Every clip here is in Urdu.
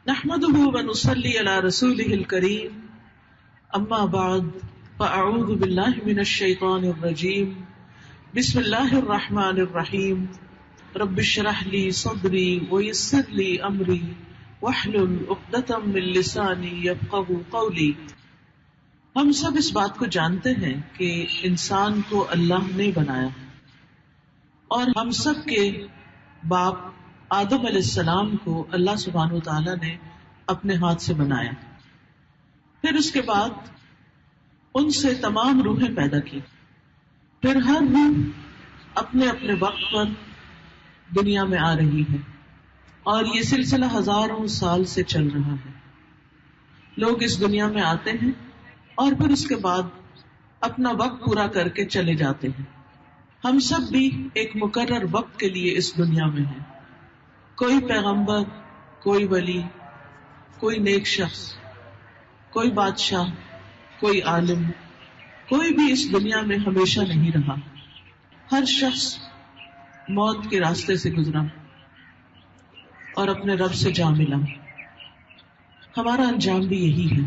نحمده ونصلي على رسوله الكريم اما بعد فاعوذ بالله من الشيطان الرجيم بسم الله الرحمن الرحيم رب اشرح لي صدري ويسر لي امري واحلل عقدة من لساني يفقهوا قولي۔ ہم سب اس بات کو جانتے ہیں کہ انسان کو اللہ نے بنایا اور ہم سب کے باپ آدم علیہ السلام کو اللہ سبحانہ و تعالیٰ نے اپنے ہاتھ سے بنایا، پھر اس کے بعد ان سے تمام روحیں پیدا کی، پھر ہر روح اپنے اپنے وقت پر دنیا میں آ رہی ہے اور یہ سلسلہ ہزاروں سال سے چل رہا ہے۔ لوگ اس دنیا میں آتے ہیں اور پھر اس کے بعد اپنا وقت پورا کر کے چلے جاتے ہیں۔ ہم سب بھی ایک مقرر وقت کے لیے اس دنیا میں ہیں۔ کوئی پیغمبر، کوئی ولی، کوئی نیک شخص، کوئی بادشاہ، کوئی عالم، کوئی بھی اس دنیا میں ہمیشہ نہیں رہا۔ ہر شخص موت کے راستے سے گزرا اور اپنے رب سے جا ملا۔ ہمارا انجام بھی یہی ہے۔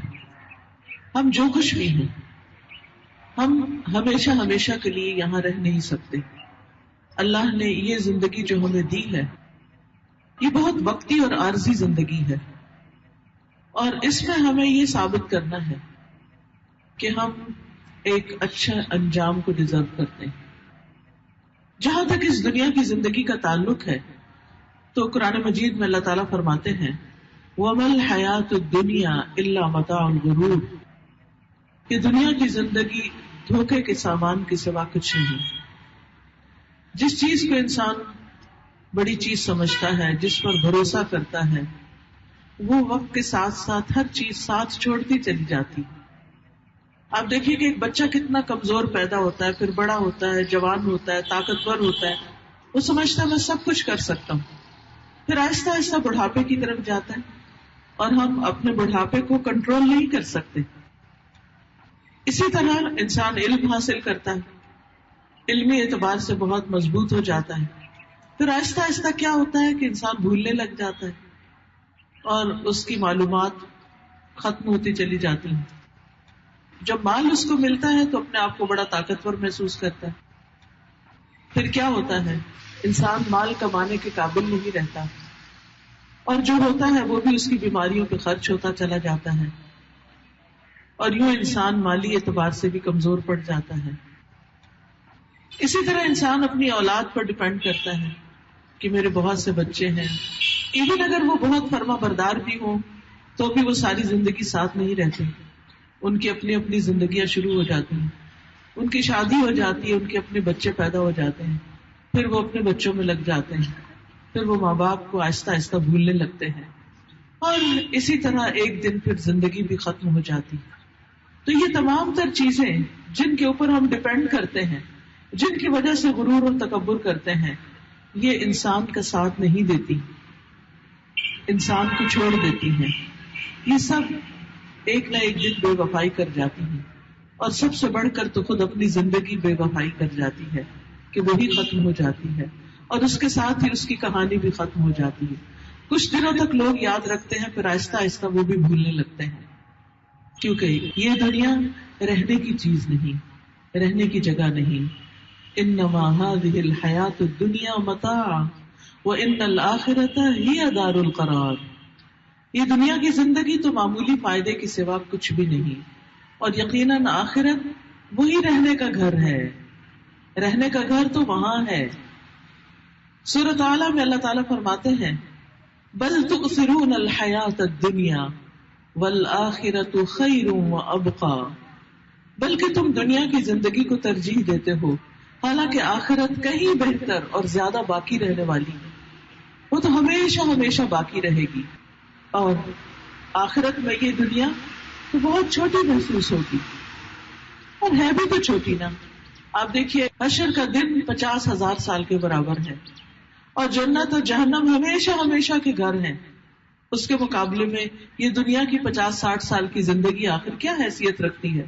ہم جو کچھ بھی ہیں، ہم ہمیشہ کے لیے یہاں رہ نہیں سکتے۔ اللہ نے یہ زندگی جو ہمیں دی ہے، یہ بہت وقتی اور عارضی زندگی ہے، اور اس میں ہمیں یہ ثابت کرنا ہے کہ ہم ایک اچھا انجام کو ڈیزرو کرتے ہیں۔ جہاں تک اس دنیا کی زندگی کا تعلق ہے تو قرآن مجید میں اللہ تعالیٰ فرماتے ہیں وَمَا الْحَيَاةُ الدُّنْيَا إِلَّا مَتَاعُ الْغُرُورِ، کہ دنیا کی زندگی دھوکے کے سامان کے سوا کچھ نہیں۔ جس چیز کو انسان بڑی چیز سمجھتا ہے، جس پر بھروسہ کرتا ہے، وہ وقت کے ساتھ ساتھ ہر چیز ساتھ چھوڑتی چلی جاتی۔ آپ دیکھیے کہ ایک بچہ کتنا کمزور پیدا ہوتا ہے، پھر بڑا ہوتا ہے، جوان ہوتا ہے، طاقتور ہوتا ہے، وہ سمجھتا ہے میں سب کچھ کر سکتا ہوں، پھر آہستہ آہستہ بڑھاپے کی طرف جاتا ہے اور ہم اپنے بڑھاپے کو کنٹرول نہیں کر سکتے۔ اسی طرح انسان علم حاصل کرتا ہے، علمی اعتبار سے بہت مضبوط ہو جاتا ہے، پھر آہستہ آہستہ کیا ہوتا ہے کہ انسان بھولنے لگ جاتا ہے اور اس کی معلومات ختم ہوتی چلی جاتی ہیں۔ جب مال اس کو ملتا ہے تو اپنے آپ کو بڑا طاقتور محسوس کرتا ہے، پھر کیا ہوتا ہے انسان مال کمانے کے قابل نہیں رہتا اور جو ہوتا ہے وہ بھی اس کی بیماریوں پہ خرچ ہوتا چلا جاتا ہے، اور یوں انسان مالی اعتبار سے بھی کمزور پڑ جاتا ہے۔ اسی طرح انسان اپنی اولاد پر ڈیپینڈ کرتا ہے کہ میرے بہت سے بچے ہیں، ایون اگر وہ بہت فرما بردار بھی ہوں تو بھی وہ ساری زندگی ساتھ نہیں رہتے، ان کی اپنی اپنی زندگیاں شروع ہو جاتی ہیں، ان کی شادی ہو جاتی ہے، ان کے اپنے بچے پیدا ہو جاتے ہیں، پھر وہ اپنے بچوں میں لگ جاتے ہیں، پھر وہ ماں باپ کو آہستہ آہستہ بھولنے لگتے ہیں، اور اسی طرح ایک دن پھر زندگی بھی ختم ہو جاتی۔ تو یہ تمام تر چیزیں جن کے اوپر ہم ڈیپینڈ کرتے ہیں، جن کی وجہ سے غرور اور تکبر کرتے ہیں، یہ انسان کا ساتھ نہیں دیتی، انسان کو چھوڑ دیتی ہیں۔ یہ سب ایک نہ ایک دن بے وفائی کر جاتی ہیں، اور سب سے بڑھ کر تو خود اپنی زندگی بے وفائی کر جاتی ہے کہ وہی ختم ہو جاتی ہے، اور اس کے ساتھ ہی اس کی کہانی بھی ختم ہو جاتی ہے۔ کچھ دنوں تک لوگ یاد رکھتے ہیں، پھر آہستہ آہستہ وہ بھی بھولنے لگتے ہیں، کیونکہ یہ دنیا رہنے کی چیز نہیں، رہنے کی جگہ نہیں۔ انما هذه الحیات الدنیا متاع وان الآخرۃ ہی دار القرار، یہ دنیا کی زندگی تو معمولی فائدے کے سوا کچھ بھی نہیں، اور یقیناً آخرت وہی رہنے کا گھر ہے، رہنے کا گھر تو وہاں ہے۔ سورۃ اعلیٰ میں اللہ تعالیٰ فرماتے ہیں بل تؤثرون الحیات الدنیا والآخرۃ خیر وابقی، بلکہ تم دنیا کی زندگی کو ترجیح دیتے ہو، حالانکہ آخرت کہیں بہتر اور زیادہ باقی رہنے والی ہے، وہ تو ہمیشہ ہمیشہ باقی رہے گی، اور آخرت میں یہ دنیا تو بہت چھوٹی محسوس ہوگی، اور ہے بھی تو چھوٹی نا۔ آپ دیکھیے حشر کا دن 50,000 سال کے برابر ہے، اور جنت اور جہنم ہمیشہ ہمیشہ کے گھر ہیں، اس کے مقابلے میں یہ دنیا کی 50-60 سال کی زندگی آخر کیا حیثیت رکھتی ہے؟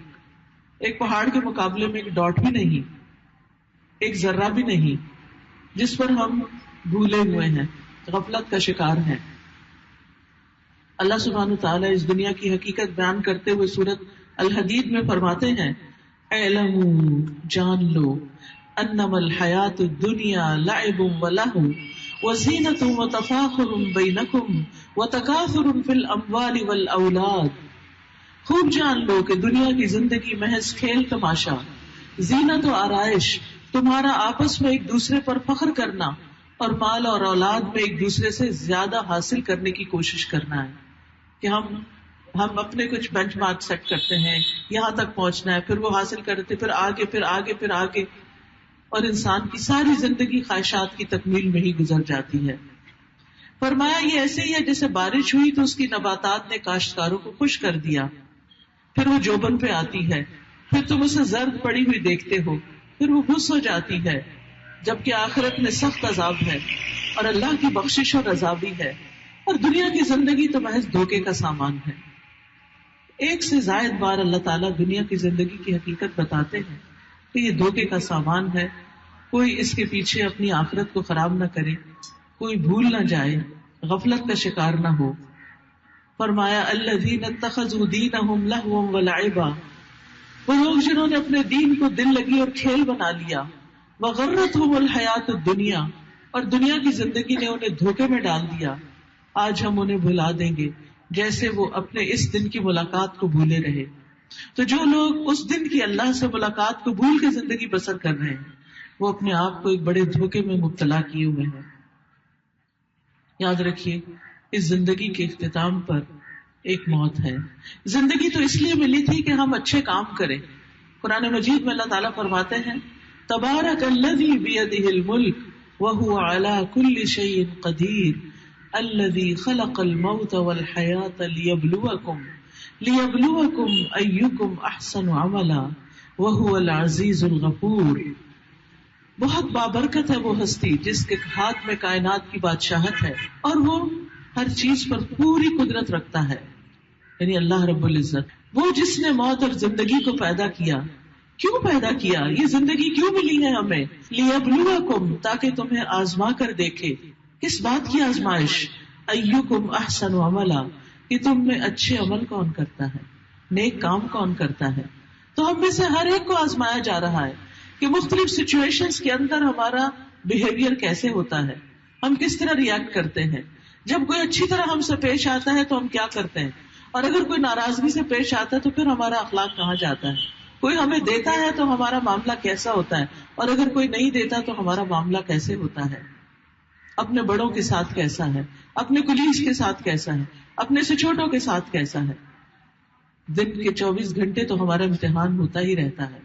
ایک پہاڑ کے مقابلے میں ایک ڈاٹ بھی نہیں، ایک ذرہ بھی نہیں، جس پر ہم بھولے ہوئے ہیں، غفلت کا شکار ہیں۔ اللہ سبحانہ تعالیٰ اس دنیا کی حقیقت بیان کرتے ہوئے سورۃ الحدید میں فرماتے ہیں اعلموا جان لو انما الحیات الدنیا لعب ولہو وزینۃ وتفاخر بینکم وتکاثر فی الاموال والاولاد. خوب جان لو کہ دنیا کی زندگی محض کھیل تماشا، زینت و آرائش، تمہارا آپس میں ایک دوسرے پر فخر کرنا اور مال اور اولاد میں ایک دوسرے سے زیادہ حاصل کرنے کی کوشش کرنا ہے کہ ہم اپنے کچھ بینچ مارک سیٹ کرتے ہیں، یہاں تک پہنچنا ہے، پھر وہ حاصل کرتے، پھر آگے پھر آگے پھر آگے، اور انسان کی ساری زندگی خواہشات کی تکمیل میں ہی گزر جاتی ہے. فرمایا یہ ایسے ہی ہے جیسے بارش ہوئی تو اس کی نباتات نے کاشتکاروں کو خوش کر دیا، پھر وہ جوبن پہ آتی ہے، پھر تم اسے زرد پڑی ہوئی دیکھتے ہو، پھر وہ بھس ہو جاتی ہے، جبکہ آخرت میں سخت عذاب ہے اور اللہ کی بخشش اور رضا بھی ہے، اور دنیا کی زندگی تو محض دھوکے کا سامان ہے. ایک سے زائد بار اللہ تعالیٰ دنیا کی زندگی کی حقیقت بتاتے ہیں کہ یہ دھوکے کا سامان ہے، کوئی اس کے پیچھے اپنی آخرت کو خراب نہ کرے، کوئی بھول نہ جائے، غفلت کا شکار نہ ہو. فرمایا الذین اتخذوا دینہم لہوا ولعبا، وہ لوگ جنہوں نے اپنے دین کو دل لگی اور کھیل بنا لیا، وغرتہم الحیات الدنیا، اور دنیا کی زندگی نے انہیں دھوکے میں ڈال دیا. آج ہم انہیں بھلا دیں گے جیسے وہ اپنے اس دن کی ملاقات کو بھولے رہے. تو جو لوگ اس دن کی اللہ سے ملاقات کو بھول کے زندگی بسر کر رہے ہیں وہ اپنے آپ کو ایک بڑے دھوکے میں مبتلا کیے ہوئے ہیں. یاد رکھیے اس زندگی کے اختتام پر ایک موت ہے. زندگی تو اس لیے ملی تھی کہ ہم اچھے کام کریں. قرآن مجید میں اللہ تعالیٰ فرماتے ہیں تبارک الذی بیدہ الملک وہو علی کل شیء قدیر الذی خلق الموت والحیاۃ لیبلوکم ایکم احسن عملا وہو العزیز الغفور. بہت بابرکت ہے وہ ہستی جس کے ہاتھ میں کائنات کی بادشاہت ہے اور وہ ہر چیز پر پوری قدرت رکھتا ہے، یعنی اللہ رب العزت، وہ جس نے موت اور زندگی کو پیدا کیا. کیوں پیدا کیا؟ یہ زندگی کیوں ملی ہے ہمیں؟ لیبلوکم، تاکہ تمہیں آزما کر دیکھے. کس بات کی آزمائش؟ ایکم احسن عملا، کہ تم میں اچھے عمل کون کرتا ہے، نیک کام کون کرتا ہے. تو ہم میں سے ہر ایک کو آزمایا جا رہا ہے کہ مختلف سچویشنز کے اندر ہمارا بیہیویئر کیسے ہوتا ہے، ہم کس طرح ریئیکٹ کرتے ہیں. جب کوئی اچھی طرح ہم سے پیش آتا ہے تو ہم کیا کرتے ہیں، اور اگر کوئی ناراضگی سے پیش آتا ہے تو پھر ہمارا اخلاق کہاں جاتا ہے. کوئی ہمیں دیتا ہے تو ہمارا معاملہ کیسا ہوتا ہے، اور اگر کوئی نہیں دیتا تو ہمارا معاملہ کیسے ہوتا ہے. اپنے بڑوں کے ساتھ کیسا ہے، اپنے کولیگز کے ساتھ کیسا ہے، اپنے سے چھوٹوں کے ساتھ کیسا ہے. دن کے 24 گھنٹے تو ہمارا امتحان ہوتا ہی رہتا ہے.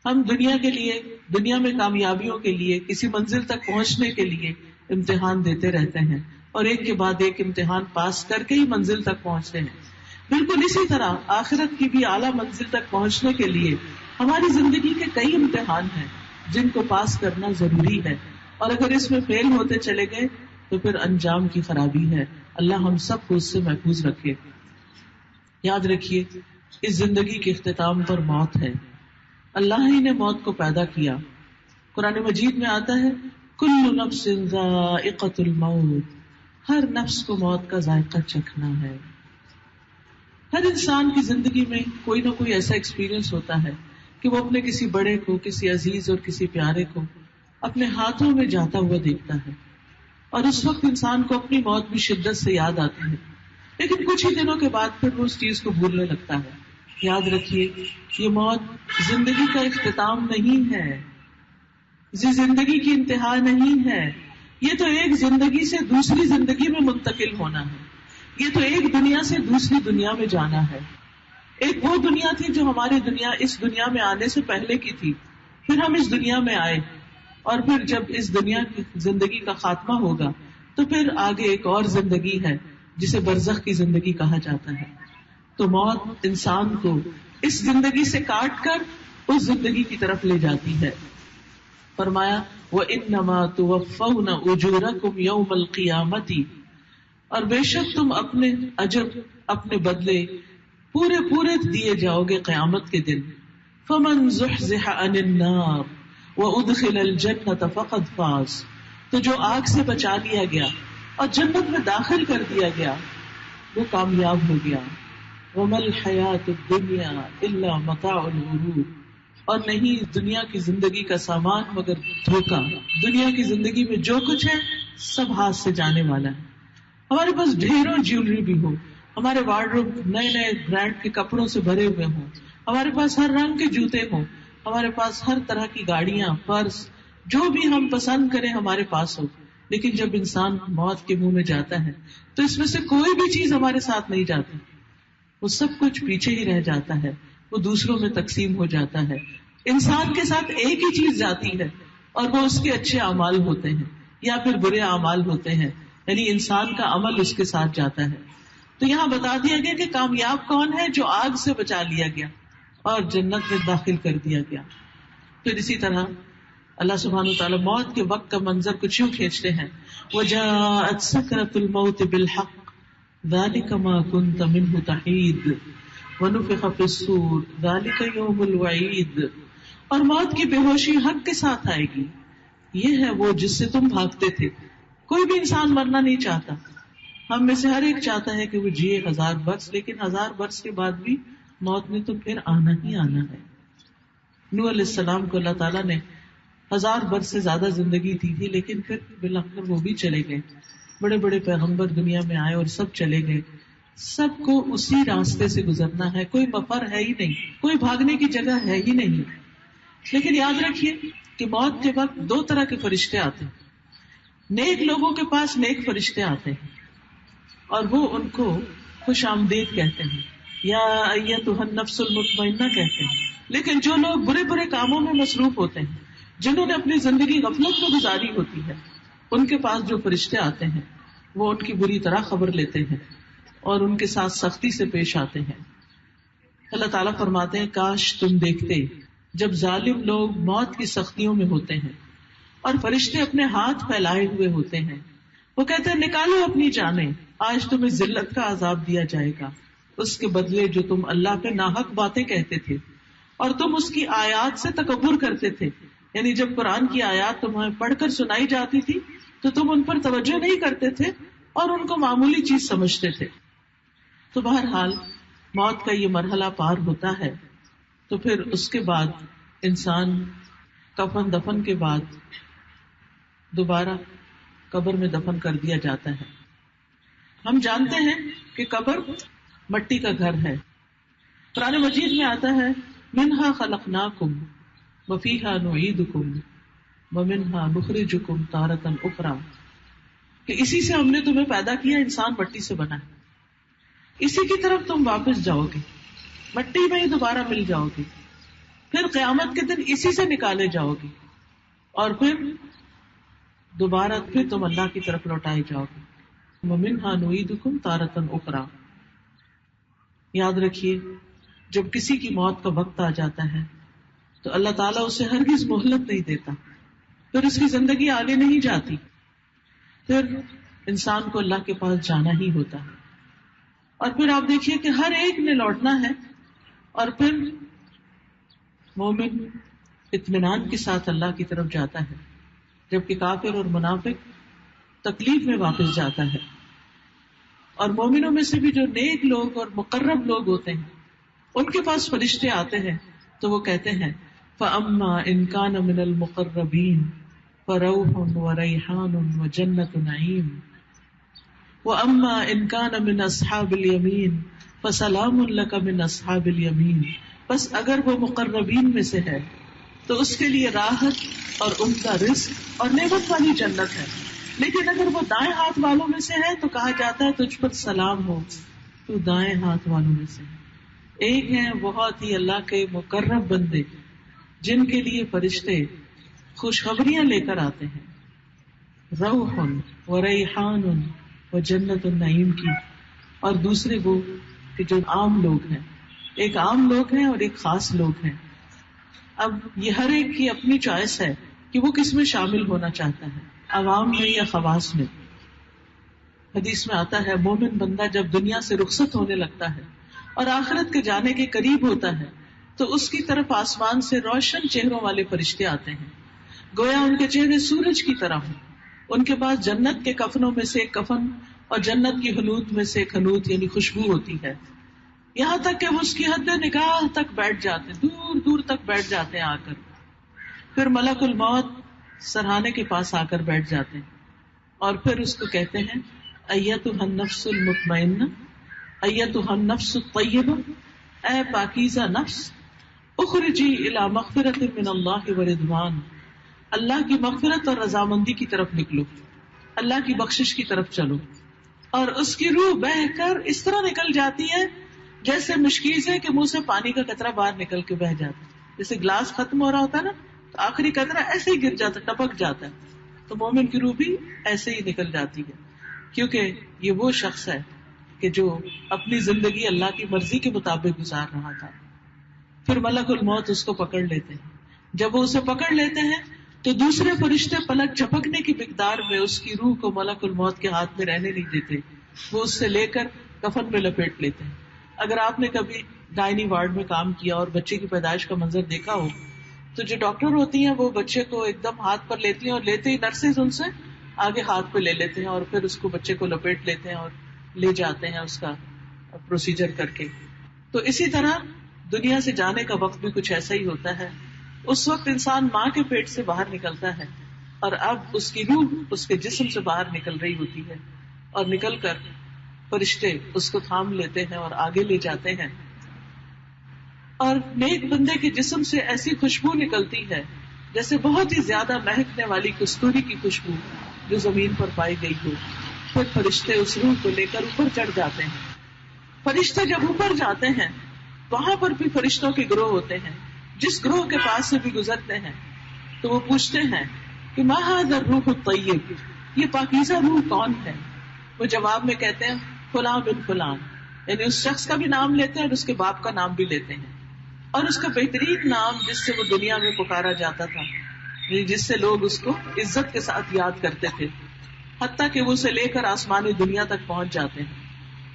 ہم دنیا کے لیے، دنیا میں کامیابیوں کے لیے، کسی منزل تک پہنچنے کے لیے امتحان دیتے رہتے ہیں، اور ایک کے بعد ایک امتحان پاس کر کے ہی منزل تک پہنچتے ہیں. بالکل اسی طرح آخرت کی بھی اعلیٰ منزل تک پہنچنے کے لیے ہماری زندگی کے کئی امتحان ہیں جن کو پاس کرنا ضروری ہے، اور اگر اس میں فیل ہوتے چلے گئے تو پھر انجام کی خرابی ہے. اللہ ہم سب کو اس سے محفوظ رکھے. یاد رکھیے اس زندگی کے اختتام پر موت ہے. اللہ ہی نے موت کو پیدا کیا. قرآن مجید میں آتا ہے کل نفس ذائقۃ الموت، ہر نفس کو موت کا ذائقہ چکھنا ہے. ہر انسان کی زندگی میں کوئی نہ کوئی ایسا ایکسپیرئنس ہوتا ہے کہ وہ اپنے کسی بڑے کو، کسی عزیز اور کسی پیارے کو اپنے ہاتھوں میں جاتا ہوا دیکھتا ہے، اور اس وقت انسان کو اپنی موت بھی شدت سے یاد آتی ہے، لیکن کچھ ہی دنوں کے بعد پھر وہ اس چیز کو بھولنے لگتا ہے. یاد رکھیے یہ موت زندگی کا اختتام نہیں ہے، یہ زندگی کی انتہا نہیں ہے. یہ تو ایک زندگی سے دوسری زندگی میں منتقل ہونا ہے. یہ تو ایک دنیا سے دوسری دنیا میں جانا ہے. ایک وہ دنیا تھی جو ہماری دنیا اس دنیا میں آنے سے پہلے کی تھی، پھر ہم اس دنیا میں آئے، اور پھر جب اس دنیا کی زندگی کا خاتمہ ہوگا تو پھر آگے ایک اور زندگی ہے جسے برزخ کی زندگی کہا جاتا ہے. تو موت انسان کو اس زندگی سے کاٹ کر اس زندگی کی طرف لے جاتی ہے. فرمایا وَإِنَّمَا تُوَفَّوْنَ أُجُورَكُمْ يَوْمَ الْقِيَامَةِ، اور بے شک تم اپنے اجر، اپنے بدلے پورے دیے جاؤ گے قیامت کے دن. فَمَنْ زُحْزِحَ عَنِ النَّارِ وَأُدْخِلَ الْجَنَّةَ فَقَدْ فَازَ، تو جو آگ سے بچا لیا گیا اور جنت میں داخل کر دیا گیا وہ کامیاب ہو گیا. وَمَا الْحَيَاةُ الدُّنْيَا إِلَّا مَتَاعُ الْغُرُورِ، اور نہیں دنیا کی زندگی کا سامان مگر دھوکا. دنیا کی زندگی میں جو کچھ ہے سب ہاتھ سے جانے والا ہے. ہمارے پاس ڈھیروں جیولری بھی ہو، ہمارے وارڈروب نئے نئے برانڈ کے کپڑوں سے بھرے ہوئے ہوں، ہمارے پاس ہر رنگ کے جوتے ہوں، ہمارے پاس ہر طرح کی گاڑیاں، پرس، جو بھی ہم پسند کریں ہمارے پاس ہو، لیکن جب انسان موت کے منہ میں جاتا ہے تو اس میں سے کوئی بھی چیز ہمارے ساتھ نہیں جاتی. وہ سب کچھ پیچھے ہی رہ جاتا ہے، وہ دوسروں میں تقسیم ہو جاتا ہے. انسان کے ساتھ ایک ہی چیز جاتی ہے اور وہ اس کے اچھے اعمال ہوتے ہیں یا پھر برے اعمال ہوتے ہیں، یعنی انسان کا عمل اس کے ساتھ جاتا ہے. تو یہاں بتا دیا گیا کہ کامیاب کون ہے؟ جو آگ سے بچا لیا گیا اور جنت میں داخل کر دیا گیا. پھر اسی طرح اللہ سبحانہ وتعالیٰ موت کے وقت کا منظر کچھ یوں کھینچتے ہیں، وَجَاءَتْ سَكْرَةُ الْمَوْتِ بِالْحَقِّ ذَلِكَ مَا كُنْتَ مِنْهُ تَحِيدُ وَنُفِخَ فِي الصُّورِ ذَلِكَ يَوْمُ الْوَعِيدِ. اور موت کی بے ہوشی حق کے ساتھ آئے گی، یہ ہے وہ جس سے تم بھاگتے تھے. کوئی بھی انسان مرنا نہیں چاہتا، ہم میں سے ہر ایک چاہتا ہے کہ وہ جیے 1000 برس، لیکن 1000 برس کے بعد بھی موت نے تو پھر آنا ہی آنا ہے. نوح علیہ السلام کو اللہ تعالیٰ نے 1000 برس سے زیادہ زندگی دی تھی، لیکن پھر بالآخر وہ بھی چلے گئے. بڑے بڑے پیغمبر دنیا میں آئے اور سب چلے گئے. سب کو اسی راستے سے گزرنا ہے، کوئی مفر ہے ہی نہیں، کوئی بھاگنے کی جگہ ہے ہی نہیں. لیکن یاد رکھیے کہ موت کے وقت 2 طرح کے فرشتے آتے ہیں. نیک لوگوں کے پاس نیک فرشتے آتے ہیں اور وہ ان کو خوش آمدید کہتے ہیں، یا ایتھا النفس المطمئنہ کہتے ہیں. لیکن جو لوگ برے برے کاموں میں مصروف ہوتے ہیں، جنہوں نے اپنی زندگی غفلت میں گزاری ہوتی ہے، ان کے پاس جو فرشتے آتے ہیں وہ ان کی بری طرح خبر لیتے ہیں اور ان کے ساتھ سختی سے پیش آتے ہیں. اللہ تعالیٰ فرماتے ہیں کاش تم دیکھتے جب ظالم لوگ موت کی سختیوں میں ہوتے ہیں اور فرشتے اپنے ہاتھ پھیلائے ہوئے ہوتے ہیں. وہ کہتے ہیں نکالو اپنی جانیں، آج تمہیں ذلت کا عذاب دیا جائے گا، اس کے بدلے جو تم اللہ پہ ناحق باتیں کہتے تھے اور تم اس کی آیات سے تکبر کرتے تھے. یعنی جب قرآن کی آیات تمہیں پڑھ کر سنائی جاتی تھی تو تم ان پر توجہ نہیں کرتے تھے اور ان کو معمولی چیز سمجھتے تھے. تو بہرحال موت کا یہ مرحلہ پار ہوتا ہے تو پھر اس کے بعد انسان کفن دفن کے بعد دوبارہ قبر میں دفن کر دیا جاتا ہے. ہم جانتے ہیں کہ قبر مٹی کا گھر ہے. قرآن مجید میں آتا ہے منہا خلقناکم وفیہا نعیدکم ومنہا نخرجکم تارۃ اخری، کہ اسی سے ہم نے تمہیں پیدا کیا. انسان مٹی سے بنا ہے، اسی کی طرف تم واپس جاؤ گے، مٹی میں ہی دوبارہ مل جاؤ گے، پھر قیامت کے دن اسی سے نکالے جاؤ گے اور پھر دوبارہ پھر تم اللہ کی طرف لوٹائے جاؤ گے. ومنہا نعیدکم تارۃ اخری. یاد رکھیے جب کسی کی موت کا وقت آ جاتا ہے تو اللہ تعالیٰ اسے ہرگز مہلت نہیں دیتا، پھر اس کی زندگی آگے نہیں جاتی، پھر انسان کو اللہ کے پاس جانا ہی ہوتا ہے. اور پھر آپ دیکھیے کہ ہر ایک نے لوٹنا ہے اور پھر مومن اطمینان کے ساتھ اللہ کی طرف جاتا ہے، جبکہ کافر اور منافق تکلیف میں واپس جاتا ہے. اور مومنوں میں سے بھی جو نیک لوگ اور مقرب لوگ ہوتے ہیں ان کے پاس فرشتے آتے ہیں تو وہ کہتے ہیں فَأَمَّا إِن كَانَ مِنَ الْمُقَرَّبِينَ فَرَوْحٌ وَرَيْحَانٌ وَجَنَّةُ نَعِيمٍ وَأَمَّا إِن كَانَ مِنْ أَصْحَابِ الْيَمِينِ فَسَلَامٌ لَكَ مِنْ أَصْحَابِ الْيَمِينِ. بس اگر وہ مقربین میں سے ہے تو اس کے لیے راحت اور عمدہ رزق اور نعمت والی جنت ہے، لیکن اگر وہ دائیں ہاتھ والوں میں سے ہے تو کہا جاتا ہے تجھ پر سلام ہو، تو دائیں ہاتھ والوں میں سے ہے. ایک ہیں بہت ہی اللہ کے مقرب بندے جن کے لیے فرشتے خوشخبریاں لے کر آتے ہیں، روح و ریحان و جنت النعیم کی. اور دوسرے وہ کہ جو عام لوگ ہیں، ایک عام لوگ ہیں اور ایک خاص لوگ ہیں. اب یہ ہر ایک کی اپنی چوائس ہے کہ وہ کس میں شامل ہونا چاہتا ہے، عوام میں یا خواص میں. حدیث میں آتا ہے مومن بندہ جب دنیا سے رخصت ہونے لگتا ہے اور آخرت کے جانے کے قریب ہوتا ہے تو اس کی طرف آسمان سے روشن چہروں والے فرشتے آتے ہیں، گویا ان کے چہرے سورج کی طرح ہوں. ان کے پاس جنت کے کفنوں میں سے ایک کفن اور جنت کی حنوط میں سے ایک حنوط یعنی خوشبو ہوتی ہے، یہاں تک کہ وہ اس کی حد نگاہ تک بیٹھ جاتے ہیں، دور دور تک بیٹھ جاتے ہیں آ کر. پھر ملک الموت سرہانے کے پاس آ کر بیٹھ جاتے ہیں اور پھر اس کو کہتے ہیں ایتھا النفس المطمئنہ، ایتھا النفس الطیبہ، اے پاکیزہ نفس، اخرجی الی مغفرۃ من اللہ ورضوان، اللہ کی مغفرت اور رضامندی کی طرف نکلو، اللہ کی بخشش کی طرف چلو. اور اس کی روح بہہ کر اس طرح نکل جاتی ہے جیسے مشکیز ہے کہ منہ سے پانی کا قطرہ باہر نکل کے بہہ جاتا ہے. جیسے گلاس ختم ہو رہا ہوتا ہے نا تو آخری قطرہ ایسے ہی گر جاتا ہے، ٹپک جاتا ہے. تو مومن کی روح بھی ایسے ہی نکل جاتی ہے، کیونکہ یہ وہ شخص ہے کہ جو اپنی زندگی اللہ کی مرضی کے مطابق گزار رہا تھا. پھر ملک الموت اس کو پکڑ لیتے ہیں. جب وہ اسے پکڑ لیتے ہیں تو دوسرے فرشتے پلک جھپکنے کی مقدار میں اس کی روح کو ملک الموت کے ہاتھ میں رہنے نہیں دیتے، وہ اس سے لے کر کفن میں لپیٹ لیتے ہیں. اگر آپ نے کبھی گائنی وارڈ میں کام کیا اور بچے کی پیدائش کا منظر دیکھا ہو تو جو ڈاکٹر ہوتی ہیں وہ بچے کو ایک دم ہاتھ پر لیتی ہیں اور لیتے ہی نرسز ان سے آگے ہاتھ پہ لے لیتے ہیں اور پھر اس کو بچے کو لپیٹ لیتے ہیں اور لے جاتے ہیں اس کا پروسیجر کر کے. تو اسی طرح دنیا سے جانے کا وقت بھی کچھ ایسا ہی ہوتا ہے. اس وقت انسان ماں کے پیٹ سے باہر نکلتا ہے اور اب اس کی روح اس کے جسم سے باہر نکل رہی ہوتی ہے اور نکل کر فرشتے اس کو تھام لیتے ہیں اور آگے لے جاتے ہیں. اور نیک بندے کے جسم سے ایسی خوشبو نکلتی ہے جیسے بہت ہی زیادہ مہکنے والی کستوری کی خوشبو جو زمین پر پائی گئی ہو. پھر فرشتے اس روح کو لے کر اوپر چڑھ جاتے ہیں. فرشتے جب اوپر جاتے ہیں وہاں پر بھی فرشتوں کے گروہ ہوتے ہیں. جس گروہ کے پاس سے بھی گزرتے ہیں تو وہ پوچھتے ہیں کہ ما ھذا الروح الطیب، یہ پاکیزہ روح کون ہے؟ وہ جواب میں کہتے ہیں فلاں بن فلاں، یعنی اس شخص کا بھی نام لیتے ہیں اور اس کے باپ کا نام بھی لیتے ہیں اور اس کا بہترین نام جس سے وہ دنیا میں پکارا جاتا تھا، یعنی جس سے لوگ اس کو عزت کے ساتھ یاد کرتے تھے، حتیٰ کہ وہ اسے لے کر آسمانی دنیا تک پہنچ جاتے ہیں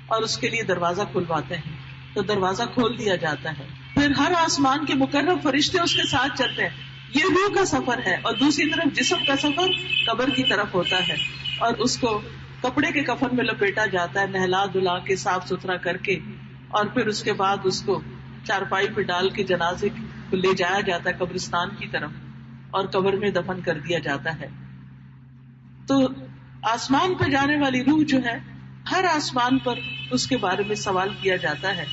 اور اس کے لیے دروازہ کھلواتے ہیں تو دروازہ کھول دیا جاتا ہے. پھر ہر آسمان کے مقرب فرشتے اس کے ساتھ چلتے ہیں. یہ روح کا سفر ہے اور دوسری طرف جسم کا سفر قبر کی طرف ہوتا ہے اور اس کو کپڑے کے کفن میں لپیٹا جاتا ہے، نہلا دھلا کے صاف ستھرا کر کے، اور پھر اس کے بعد اس کو چارپائی پہ ڈال کے جنازے کو لے جایا جاتا ہے قبرستان کی طرف اور قبر میں دفن کر دیا جاتا ہے. تو آسمان پہ جانے والی روح جو ہے ہر آسمان پر اس کے بارے میں سوال کیا جاتا ہے.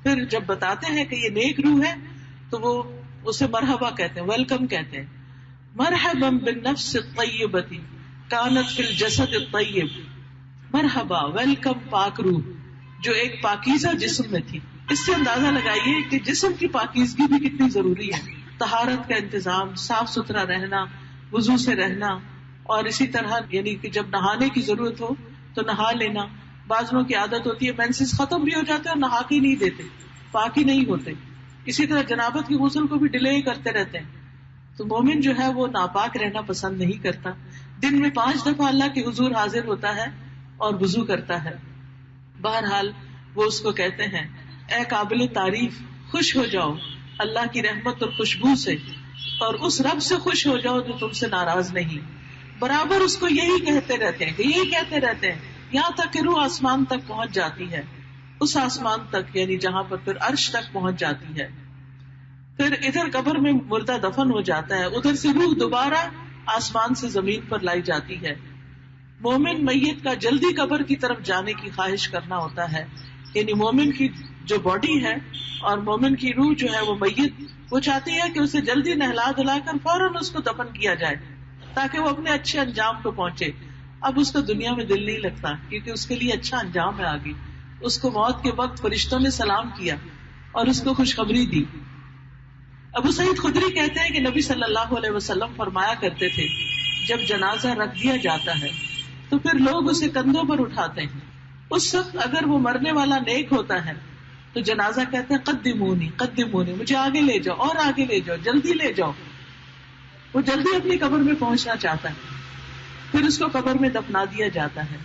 پھر جب بتاتے ہیں کہ یہ نیک روح ہے تو وہ اسے مرحبا کہتے ہیں، ویلکم کہتے ہیں. مرحبا بالنفس الطیبۃ کانت فی الجسد الطیب، مرحبا ویلکم پاک روح جو ایک پاکیزہ جسم میں تھی. اس سے اندازہ لگائیے کہ جسم کی پاکیزگی بھی کتنی ضروری ہے. طہارت کا انتظام، صاف ستھرا رہنا، وضو سے رہنا، اور اسی طرح یعنی کہ جب نہانے کی ضرورت ہو تو نہا لینا. بعض لوگوں کی عادت ہوتی ہے مینسز ختم بھی ہو جاتے ہیں اور نہا کے نہیں دیتے، پاک ہی نہیں ہوتے. اسی طرح جنابت کی غسل کو بھی ڈیلے کرتے رہتے ہیں. تو مومن جو ہے وہ ناپاک رہنا پسند نہیں کرتا. دن میں 5 دفعہ اللہ کے حضور حاضر ہوتا ہے اور وضو کرتا ہے. بہرحال وہ اس کو کہتے ہیں اے قابل تعریف، خوش ہو جاؤ اللہ کی رحمت اور خوشبو سے اور اس رب سے خوش ہو جاؤ جو تم سے ناراض نہیں. برابر اس کو یہی کہتے رہتے ہیں، یہی کہتے رہتے ہیں یہاں تک کہ روح آسمان تک پہنچ جاتی ہے، اس آسمان تک یعنی جہاں پر پھر عرش تک پہنچ جاتی ہے. پھر ادھر قبر میں مردہ دفن ہو جاتا ہے، ادھر سے روح دوبارہ آسمان سے زمین پر لائی جاتی ہے. مومن میت کا جلدی قبر کی طرف جانے کی خواہش کرنا ہوتا ہے، یعنی مومن کی جو باڈی ہے اور مومن کی روح جو ہے وہ میت، وہ چاہتی ہے کہ اسے جلدی نہلا دھلا کر فوراً اس کو دفن کیا جائے تاکہ وہ اپنے اچھے انجام کو پہنچے. اب اس کا دنیا میں دل نہیں لگتا کیونکہ اس کے لیے اچھا انجام ہے آگے. اس کو موت کے وقت فرشتوں نے سلام کیا اور اس کو خوشخبری دی. ابو سعید خدری کہتے ہیں کہ نبی صلی اللہ علیہ وسلم فرمایا کرتے تھے جب جنازہ رکھ دیا جاتا ہے تو پھر لوگ اسے کندھوں پر اٹھاتے ہیں. اس وقت اگر وہ مرنے والا نیک ہوتا ہے تو جنازہ کہتے ہیں قدمونی قدمونی، مجھے آگے لے جاؤ اور آگے لے جاؤ، جلدی لے جاؤ. وہ جلدی اپنی قبر میں پہنچنا چاہتا ہے. پھر اس کو قبر میں دفنا دیا جاتا ہے.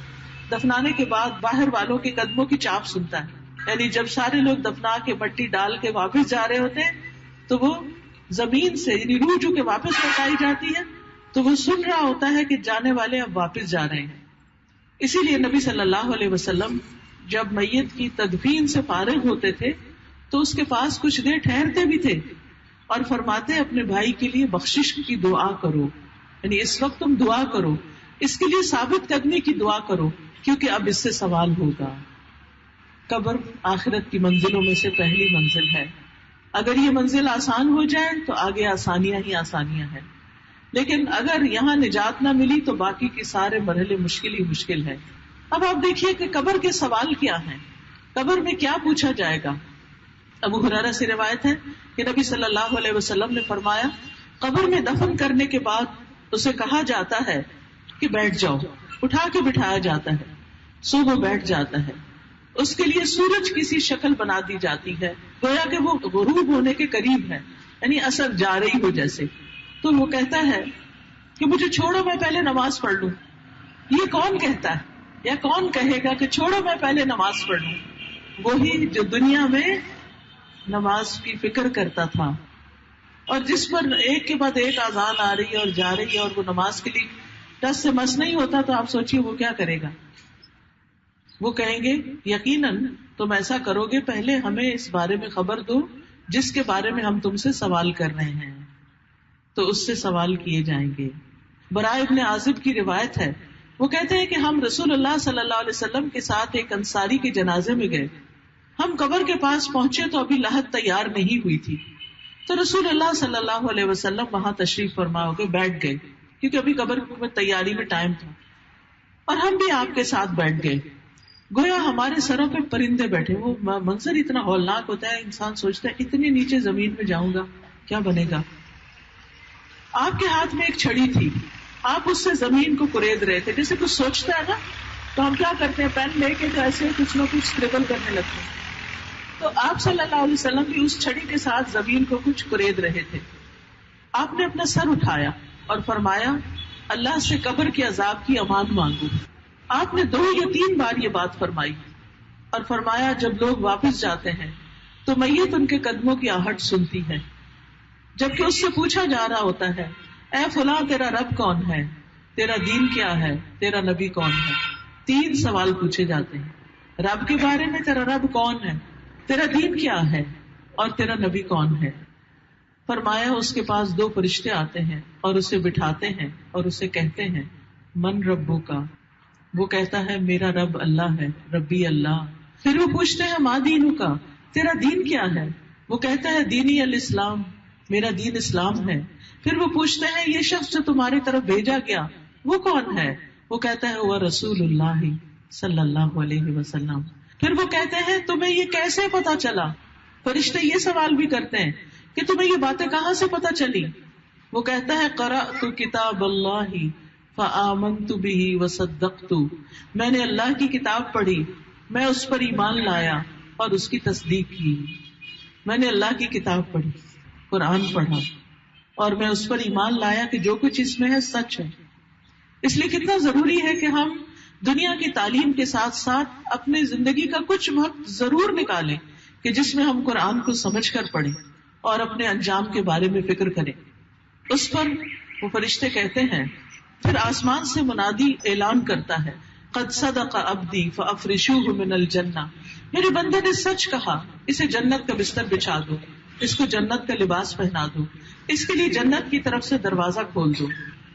دفنانے کے بعد باہر والوں کے قدموں کی چاپ سنتا ہے، یعنی جب سارے لوگ دفنا کے مٹی ڈال کے واپس جا رہے ہوتے ہیں تو وہ زمین سے یعنی روح جو کہ واپس لوٹائی جاتی ہے تو وہ سن رہا ہوتا ہے کہ جانے والے اب واپس جا رہے ہیں. اسی لیے نبی صلی اللہ علیہ وسلم جب میت کی تدفین سے فارغ ہوتے تھے تو اس کے پاس کچھ دیر ٹھہرتے بھی تھے اور فرماتے اپنے بھائی کے لیے بخشش کی دعا کرو، یعنی اس وقت تم دعا کرو، اس کے لیے ثابت قدمی کی دعا کرو، کیونکہ اب اس سے سوال ہوگا۔ قبر آخرت کی منزلوں میں سے پہلی منزل ہے، اگر یہ منزل آسان ہو جائے تو آگے آسانیاں ہی آسانیاں ہیں، لیکن اگر یہاں نجات نہ ملی تو باقی کے سارے مرحلے مشکل ہی مشکل ہے۔ اب آپ دیکھیے کہ قبر کے سوال کیا ہیں، قبر میں کیا پوچھا جائے گا۔ ابو ہریرہ سے روایت ہے کہ نبی صلی اللہ علیہ وسلم نے فرمایا، قبر میں دفن کرنے کے بعد اسے کہا جاتا ہے کہ بیٹھ جاؤ، اٹھا کے بٹھایا جاتا ہے، صبح بیٹھ جاتا ہے، اس کے لیے سورج کسی شکل بنا دی جاتی ہے گویا کہ وہ غروب ہونے کے قریب ہے، یعنی اثر جا رہی ہو جیسے، تو وہ کہتا ہے کہ مجھے چھوڑو میں پہلے نماز پڑھ لوں۔ یہ کون کہتا ہے یا کون کہے گا کہ چھوڑو میں پہلے نماز پڑھ لوں؟ وہی جو دنیا میں نماز کی فکر کرتا تھا اور جس پر ایک کے بعد ایک اذان آ رہی ہے اور جا رہی ہے اور وہ نماز کے لیے ٹس سے مس نہیں ہوتا، تو آپ سوچیے وہ کیا کرے گا۔ وہ کہیں گے یقیناً تم ایسا کرو گے، پہلے ہمیں اس بارے میں خبر دو جس کے بارے میں ہم تم سے سوال کر رہے ہیں، تو اس سے سوال کیے جائیں گے۔ براء ابن عازب کی روایت ہے، وہ کہتے ہیں کہ ہم رسول اللہ صلی اللہ علیہ وسلم کے ساتھ ایک انصاری کے جنازے میں گئے، ہم قبر کے پاس پہنچے تو ابھی لحد تیار نہیں ہوئی تھی، تو رسول اللہ صلی اللہ علیہ وسلم وہاں تشریف فرما ہو کے بیٹھ گئے، کیونکہ ابھی قبر میں تیاری میں ٹائم تھا، اور ہم بھی آپ کے ساتھ بیٹھ گئے، گویا ہمارے سروں پہ پرندے بیٹھے۔ وہ منظر اتنا ہولناک ہوتا ہے، انسان سوچتا ہے اتنے نیچے زمین میں جاؤں گا کیا بنے گا۔ آپ کے ہاتھ میں ایک چھڑی تھی، آپ اس سے زمین کو کرید رہے تھے، جیسے کچھ سوچتا ہے نا تو ہم کیا کرتے ہیں، پین لے کے تو ایسے کچھ نہ کچھ اسکریبل کرنے لگتے ہیں، تو آپ صلی اللہ علیہ وسلم بھی اس چھڑی کے ساتھ زمین کو کچھ کرید رہے تھے۔ آپ نے اپنا سر اٹھایا اور فرمایا اللہ سے قبر کے عذاب کی امان مانگو۔ آپ نے 2 یا 3 بار یہ بات فرمائی اور فرمایا جب لوگ واپس جاتے ہیں تو میت ان کے قدموں کی آہٹ سنتی ہے، جبکہ اس سے پوچھا جا رہا ہوتا ہے اے فلاں تیرا رب کون ہے، تیرا دین کیا ہے، تیرا نبی کون ہے۔ 3 سوال پوچھے جاتے ہیں، رب کے بارے میں تیرا رب کون ہے، تیرا دین کیا ہے، اور تیرا نبی کون ہے۔ فرمایا اس کے پاس 2 فرشتے آتے ہیں اور اسے بٹھاتے ہیں اور اسے کہتے ہیں من ربو کا، وہ کہتا ہے میرا رب اللہ ہے، ربی اللہ۔ پھر وہ پوچھتے ہیں ما دینو کا، تیرا دین کیا ہے، وہ کہتا ہے دینی الاسلام، میرا دین اسلام ہے۔ پھر وہ پوچھتے ہیں یہ شخص جو تمہاری طرف بھیجا گیا وہ کون ہے، وہ کہتا ہے وہ رسول اللہ صلی اللہ علیہ وسلم۔ پھر وہ کہتے ہیں تمہیں یہ کیسے پتا چلا، فرشتے یہ سوال بھی کرتے ہیں کہ تمہیں یہ باتیں کہاں سے پتا چلی، وہ کہتا ہے قرأت کتاب اللہ فآمنت به وصدقت، میں نے اللہ کی کتاب پڑھی، میں اس پر ایمان لایا اور اس کی تصدیق کی۔ میں نے اللہ کی کتاب پڑھی، قرآن پڑھا اور میں اس پر ایمان لایا کہ جو کچھ اس میں ہے سچ ہے۔ اس لیے کتنا ضروری ہے کہ ہم دنیا کی تعلیم کے ساتھ ساتھ اپنی زندگی کا کچھ وقت ضرور نکالیں کہ جس میں ہم قرآن کو سمجھ کر پڑھیں اور اپنے انجام کے بارے میں فکر کریں۔ اس پر وہ فرشتے کہتے ہیں، پھر آسمان سے منادی اعلان کرتا ہے قد صدق عبدی فافرشوہ من الجنہ، میرے بندے نے سچ کہا، اسے جنت کا بستر بچھا دو، اس کو جنت کا لباس پہنا دو، اس کے لیے جنت کی طرف سے دروازہ کھول دو۔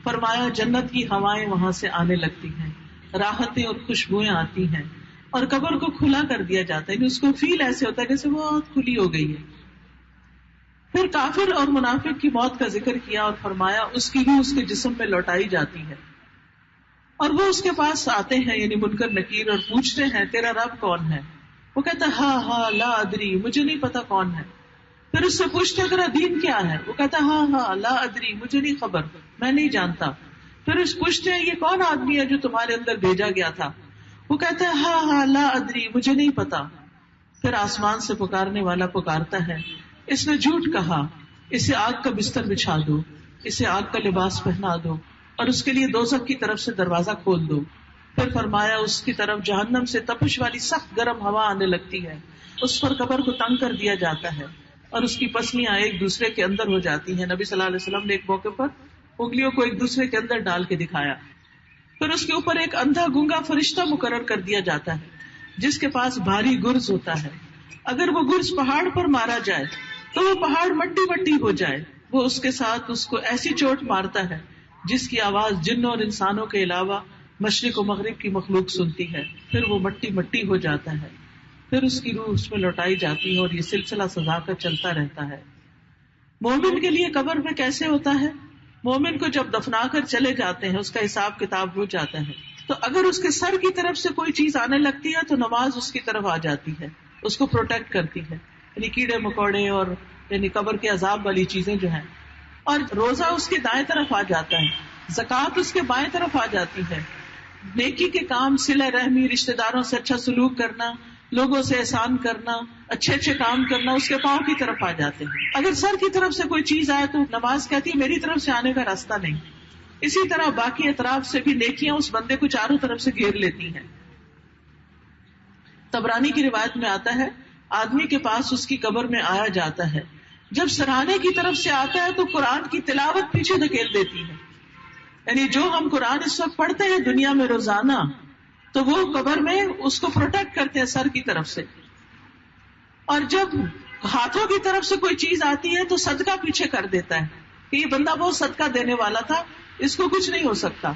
فرمایا جنت کی ہوائیں وہاں سے آنے لگتی ہیں، راحتیں اور خوشبوئیں آتی ہیں، اور قبر کو کھلا کر دیا جاتا ہے، یعنی اس کو فیل ایسے ہوتا ہے جیسے بہت کھلی ہو گئی ہے۔ پھر کافر اور منافق کی موت کا ذکر کیا اور فرمایا اس کی روح اس کے جسم میں لوٹائی جاتی ہے، اور وہ اس کے پاس آتے ہیں یعنی منکر نکیر، اور پوچھتے ہیں تیرا رب کون ہے، وہ کہتا ہے ہاں ہاں لا ادری، مجھے نہیں پتا کون ہے۔ پھر اس سے پوچھتے تیرا دین کیا ہے، وہ کہتا ہے ہاں ہاں لا ادری، مجھے نہیں خبر، میں نہیں جانتا۔ پھر اس پوچھتے ہیں یہ کون آدمی ہے جو تمہارے اندر بھیجا گیا تھا، وہ کہتا ہے ہاں ہاں لا ادری، مجھے نہیں پتا۔ پھر آسمان سے پکارنے والا پکارتا ہے اس نے جھوٹ کہا، اسے آگ کا بستر بچھا دو، اسے آگ کا لباس پہنا دو، اور اس کے لیے دوزخ کی طرف سے دروازہ کھول دو۔ پھر فرمایا اس کی طرف جہنم سے تپش والی سخت گرم ہوا آنے لگتی ہے، اس پر قبر کو تنگ کر دیا جاتا ہے اور اس کی پسلیاں ایک دوسرے کے اندر ہو جاتی ہیں۔ نبی صلی اللہ علیہ وسلم نے ایک موقع پر انگلیوں کو ایک دوسرے کے اندر ڈال کے دکھایا۔ پھر اس کے اوپر ایک اندھا گونگا فرشتہ مقرر کر دیا جاتا ہے جس کے پاس بھاری گرز ہوتا ہے. اگر وہ گرز پہاڑ پر مارا جائے تو وہ پہاڑ مٹی مٹی ہو جائے. وہ اس کے ساتھ اس کو ایسی چوٹ مارتا ہے جس کی آواز جنوں اور انسانوں کے علاوہ مشرق و مغرب کی مخلوق سنتی ہے. پھر وہ مٹی مٹی ہو جاتا ہے. پھر اس کی روح اس میں لوٹائی جاتی ہے اور یہ سلسلہ سزا کر چلتا رہتا ہے. مومن کے لیے قبر میں کیسے ہوتا ہے؟ مومن کو جب دفنا کر چلے جاتے ہیں اس کا حساب کتاب ہو جاتا ہے. تو اگر اس کے سر کی طرف سے کوئی چیز آنے لگتی ہے تو نماز اس کی طرف آ جاتی ہے, اس کو پروٹیکٹ کرتی ہے. یعنی کیڑے مکوڑے اور یعنی قبر کے عذاب والی چیزیں جو ہیں. اور روزہ اس کے دائیں طرف آ جاتا ہے, زکوٰۃ اس کے بائیں طرف آ جاتی ہے. نیکی کے کام, صلہ رحمی, رشتہ داروں سے اچھا سلوک کرنا, لوگوں سے احسان کرنا, اچھے اچھے کام کرنا اس کے پاؤں کی طرف آ جاتے ہیں. اگر سر کی طرف سے کوئی چیز آئے تو نماز کہتی ہے میری طرف سے آنے کا راستہ نہیں. اسی طرح باقی اطراف سے بھی نیکیاں اس بندے کو چاروں طرف سے گھیر لیتی ہیں. طبرانی کی روایت میں آتا ہے آدمی کے پاس اس کی قبر میں آیا جاتا ہے, جب سرانے کی طرف سے آتا ہے تو قرآن کی تلاوت پیچھے دھکیل دیتی ہے. یعنی جو ہم قرآن اس وقت پڑھتے ہیں دنیا میں روزانہ, تو وہ قبر میں اس کو پروٹیکٹ کرتے ہیں سر کی طرف سے. اور جب ہاتھوں کی طرف سے کوئی چیز آتی ہے تو صدقہ پیچھے کر دیتا ہے کہ یہ بندہ بہت صدقہ دینے والا تھا, اس کو کچھ نہیں ہو سکتا.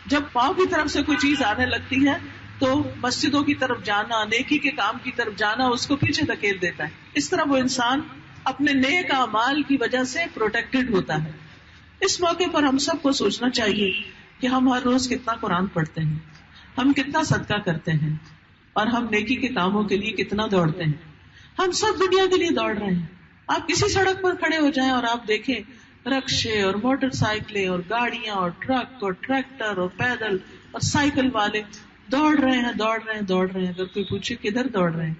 جب پاؤں کی طرف سے کوئی چیز آنے لگتی ہے تو مسجدوں کی طرف جانا, نیکی کے کام کی طرف جانا اس کو پیچھے دھکیل دیتا ہے. اس طرح وہ انسان اپنے نیک اعمال کی وجہ سے پروٹیکٹڈ ہوتا ہے. اس موقع پر ہم سب کو سوچنا چاہیے کہ ہم ہر روز کتنا قرآن پڑھتے ہیں, ہم کتنا صدقہ کرتے ہیں, اور ہم نیکی کے کاموں کے لیے کتنا دوڑتے ہیں. ہم سب دنیا کے لیے دوڑ رہے ہیں. آپ کسی سڑک پر کھڑے ہو جائیں اور آپ دیکھیں رکشے اور موٹر سائیکلیں اور گاڑیاں اور ٹرک اور ٹریکٹر اور پیدل اور سائیکل والے دوڑ رہے ہیں. اگر کوئی پوچھے کدھر دوڑ رہے ہیں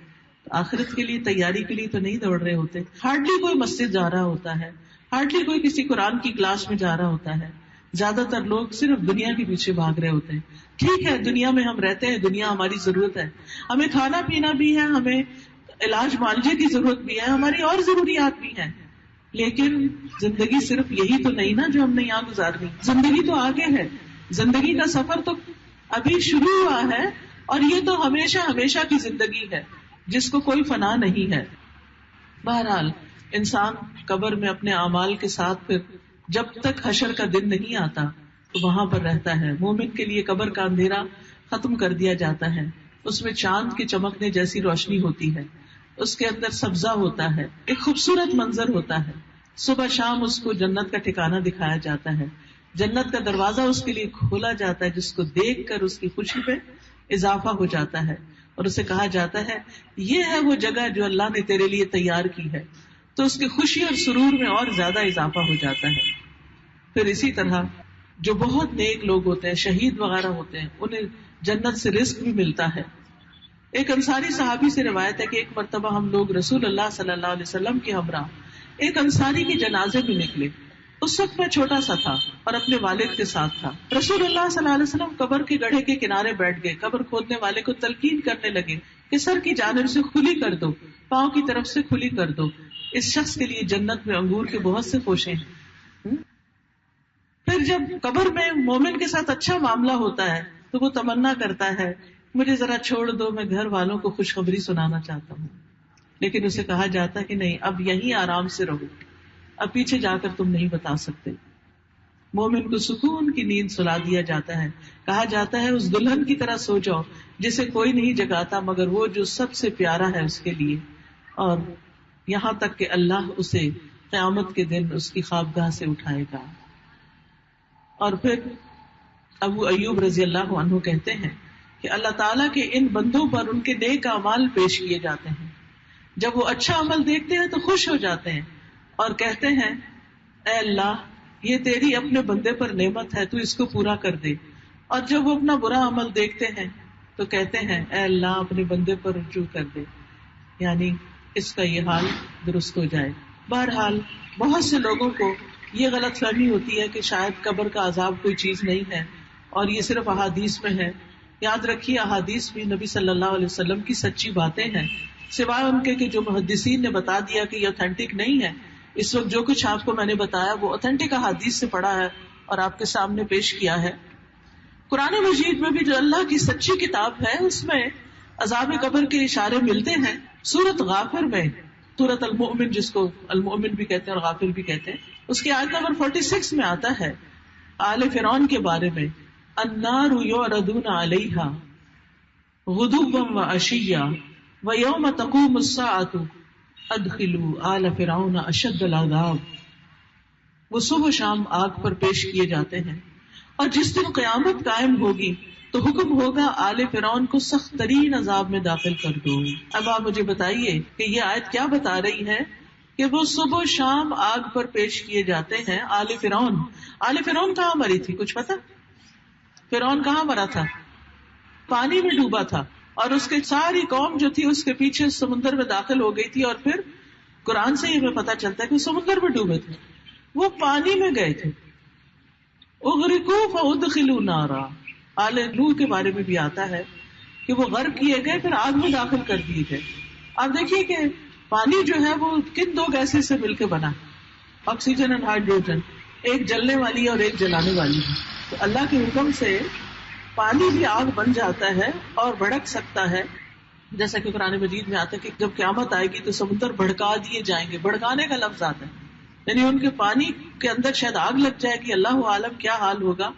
تو آخرت کے لیے, تیاری کے لیے تو نہیں دوڑ رہے ہوتے. ہارڈلی کوئی مسجد جا رہا ہوتا ہے, ہارڈلی کوئی کسی قرآن کی کلاس میں جا رہا ہوتا ہے. زیادہ تر لوگ صرف دنیا کے پیچھے بھاگ رہے ہوتے ہیں. ٹھیک ہے, دنیا میں ہم رہتے ہیں, دنیا ہماری ضرورت ہے, ہمیں کھانا پینا بھی ہے, ہمیں علاج معالجے کی ضرورت بھی ہے, ہماری اور ضروریات بھی ہیں. لیکن زندگی صرف یہی تو نہیں نا جو ہم نے یہاں گزارنی. زندگی تو آگے ہے, زندگی کا سفر تو ابھی شروع ہوا ہے, اور یہ تو ہمیشہ ہمیشہ کی زندگی ہے جس کو کوئی فنا نہیں ہے. بہرحال انسان قبر میں اپنے اعمال کے ساتھ پھر جب تک حشر کا دن نہیں آتا تو وہاں پر رہتا ہے. مومن کے لیے قبر کا اندھیرا ختم کر دیا جاتا ہے. اس میں چاند کی چمکنے جیسی روشنی ہوتی ہے, اس کے اندر سبزہ ہوتا ہے, ایک خوبصورت منظر ہوتا ہے. صبح شام اس کو جنت کا ٹھکانہ دکھایا جاتا ہے, جنت کا دروازہ اس کے لیے کھولا جاتا ہے جس کو دیکھ کر اس کی خوشی پہ اضافہ ہو جاتا ہے, اور اسے کہا جاتا ہے یہ ہے وہ جگہ جو اللہ نے تیرے لیے تیار کی ہے. تو اس کی خوشی اور سرور میں اور زیادہ اضافہ ہو جاتا ہے. پھر اسی طرح جو بہت نیک لوگ ہوتے ہیں, شہید وغیرہ ہوتے ہیں, انہیں جنت سے رزق بھی ملتا ہے. ایک انصاری صحابی سے روایت ہے کہ ایک مرتبہ ہم لوگ رسول اللہ صلی اللہ علیہ وسلم کے ہمراہ ایک انصاری کے جنازے میں نکلے. اس وقت میں چھوٹا سا تھا اور اپنے والد کے ساتھ تھا. رسول اللہ صلی اللہ علیہ وسلم قبر کے گڑھے کے کنارے بیٹھ گئے. قبر کھودنے والے کو تلقین کرنے لگے کہ سر کی جانب سے کھلی کر دو, پاؤں کی طرف سے کھلی کر دو, اس شخص کے لیے جنت میں انگور کے بہت سے خوشے ہیں. پھر جب قبر میں مومن کے ساتھ اچھا معاملہ ہوتا ہے تو وہ تمنا کرتا ہے مجھے ذرا چھوڑ دو, میں گھر والوں کو خوشخبری سنانا چاہتا ہوں. لیکن اسے کہا جاتا ہے کہ نہیں, اب یہیں آرام سے رہو, اب پیچھے جا کر تم نہیں بتا سکتے. مومن کو سکون کی نیند سلا دیا جاتا ہے. کہا جاتا ہے اس دلہن کی طرح سو جاؤ جسے کوئی نہیں جگاتا مگر وہ جو سب سے پیارا ہے اس کے لیے, اور یہاں تک کہ اللہ اسے قیامت کے دن اس کی خوابگاہ سے اٹھائے گا. اور پھر ابو ایوب رضی اللہ عنہ کہتے ہیں کہ اللہ تعالیٰ کے ان بندوں پر ان کے نیک اعمال پیش کیے جاتے ہیں. جب وہ اچھا عمل دیکھتے ہیں تو خوش ہو جاتے ہیں اور کہتے ہیں اے اللہ یہ تیری اپنے بندے پر نعمت ہے, تو اس کو پورا کر دے. اور جب وہ اپنا برا عمل دیکھتے ہیں تو کہتے ہیں اے اللہ اپنے بندے پر رجوع کر دے, یعنی اس کا یہ حال درست ہو جائے. بہرحال بہت سے لوگوں کو یہ غلط فہمی ہوتی ہے کہ شاید قبر کا عذاب کوئی چیز نہیں ہے اور یہ صرف احادیث میں ہے. یاد رکھیے احادیث بھی نبی صلی اللہ علیہ وسلم کی سچی باتیں ہیں, سوائے ان کے کہ جو محدثین نے بتا دیا کہ یہ اوتھینٹک نہیں ہے. اس وقت جو کچھ آپ کو میں نے بتایا وہ اوتھینٹک احادیث سے پڑھا ہے اور آپ کے سامنے پیش کیا ہے. قرآن مجید میں بھی جو اللہ کی سچی کتاب ہے اس میں عذاب قبر کے اشارے ملتے ہیں. سورۃ غافر میں، سورۃ المؤمن جس کو المؤمن بھی کہتے ہیں اور غافر بھی کہتے ہیں، اس کی آیت نمبر 46 میں آتا ہے آل فرعون کے بارے میں، النار یعرضون علیہا غدوا وعشیا ویوم تقوم الساعة ادخلوا آل فرعون اشد العذاب. وہ صبح و شام آگ پر پیش کیے جاتے ہیں، اور جس دن قیامت قائم ہوگی تو حکم ہوگا آل فرعون کو سخت ترین عذاب میں داخل کر دو. اب آپ مجھے بتائیے کہ یہ آیت کیا بتا رہی ہے کہ وہ صبح و شام آگ پر پیش کیے جاتے ہیں آل فرعون. آل فرعون کہاں مری تھی کچھ پتا؟ فرعون کہاں مرا تھا؟ پانی میں ڈوبا تھا، اور اس کی ساری قوم جو تھی اس کے پیچھے سمندر میں داخل ہو گئی تھی. اور پھر قرآن سے ہی ہمیں پتا چلتا ہے کہ سمندر میں ڈوبے تھے، وہ پانی میں گئے تھے. اغرقوا فادخلوا نارا. آل نوح کے بارے میں بھی آتا ہے کہ وہ غرق کیے گئے، پھر آگ میں داخل کر دیے گئے. آپ دیکھیے کہ پانی جو ہے وہ کن دو گیسز سے مل کے بنا، آکسیجن اور ہائیڈروجن، ایک جلنے والی ہے اور ایک جلانے والی ہے. تو اللہ کے حکم سے پانی بھی آگ بن جاتا ہے اور بھڑک سکتا ہے. جیسا کہ قرآن مجید میں آتا ہے کہ جب قیامت آئے گی تو سمندر بھڑکا دیے جائیں گے. بھڑکانے کا لفظ آتا ہے، یعنی ان کے پانی کے اندر شاید آگ لگ جائے گی. اللہ عالم کیا حال ہوگا،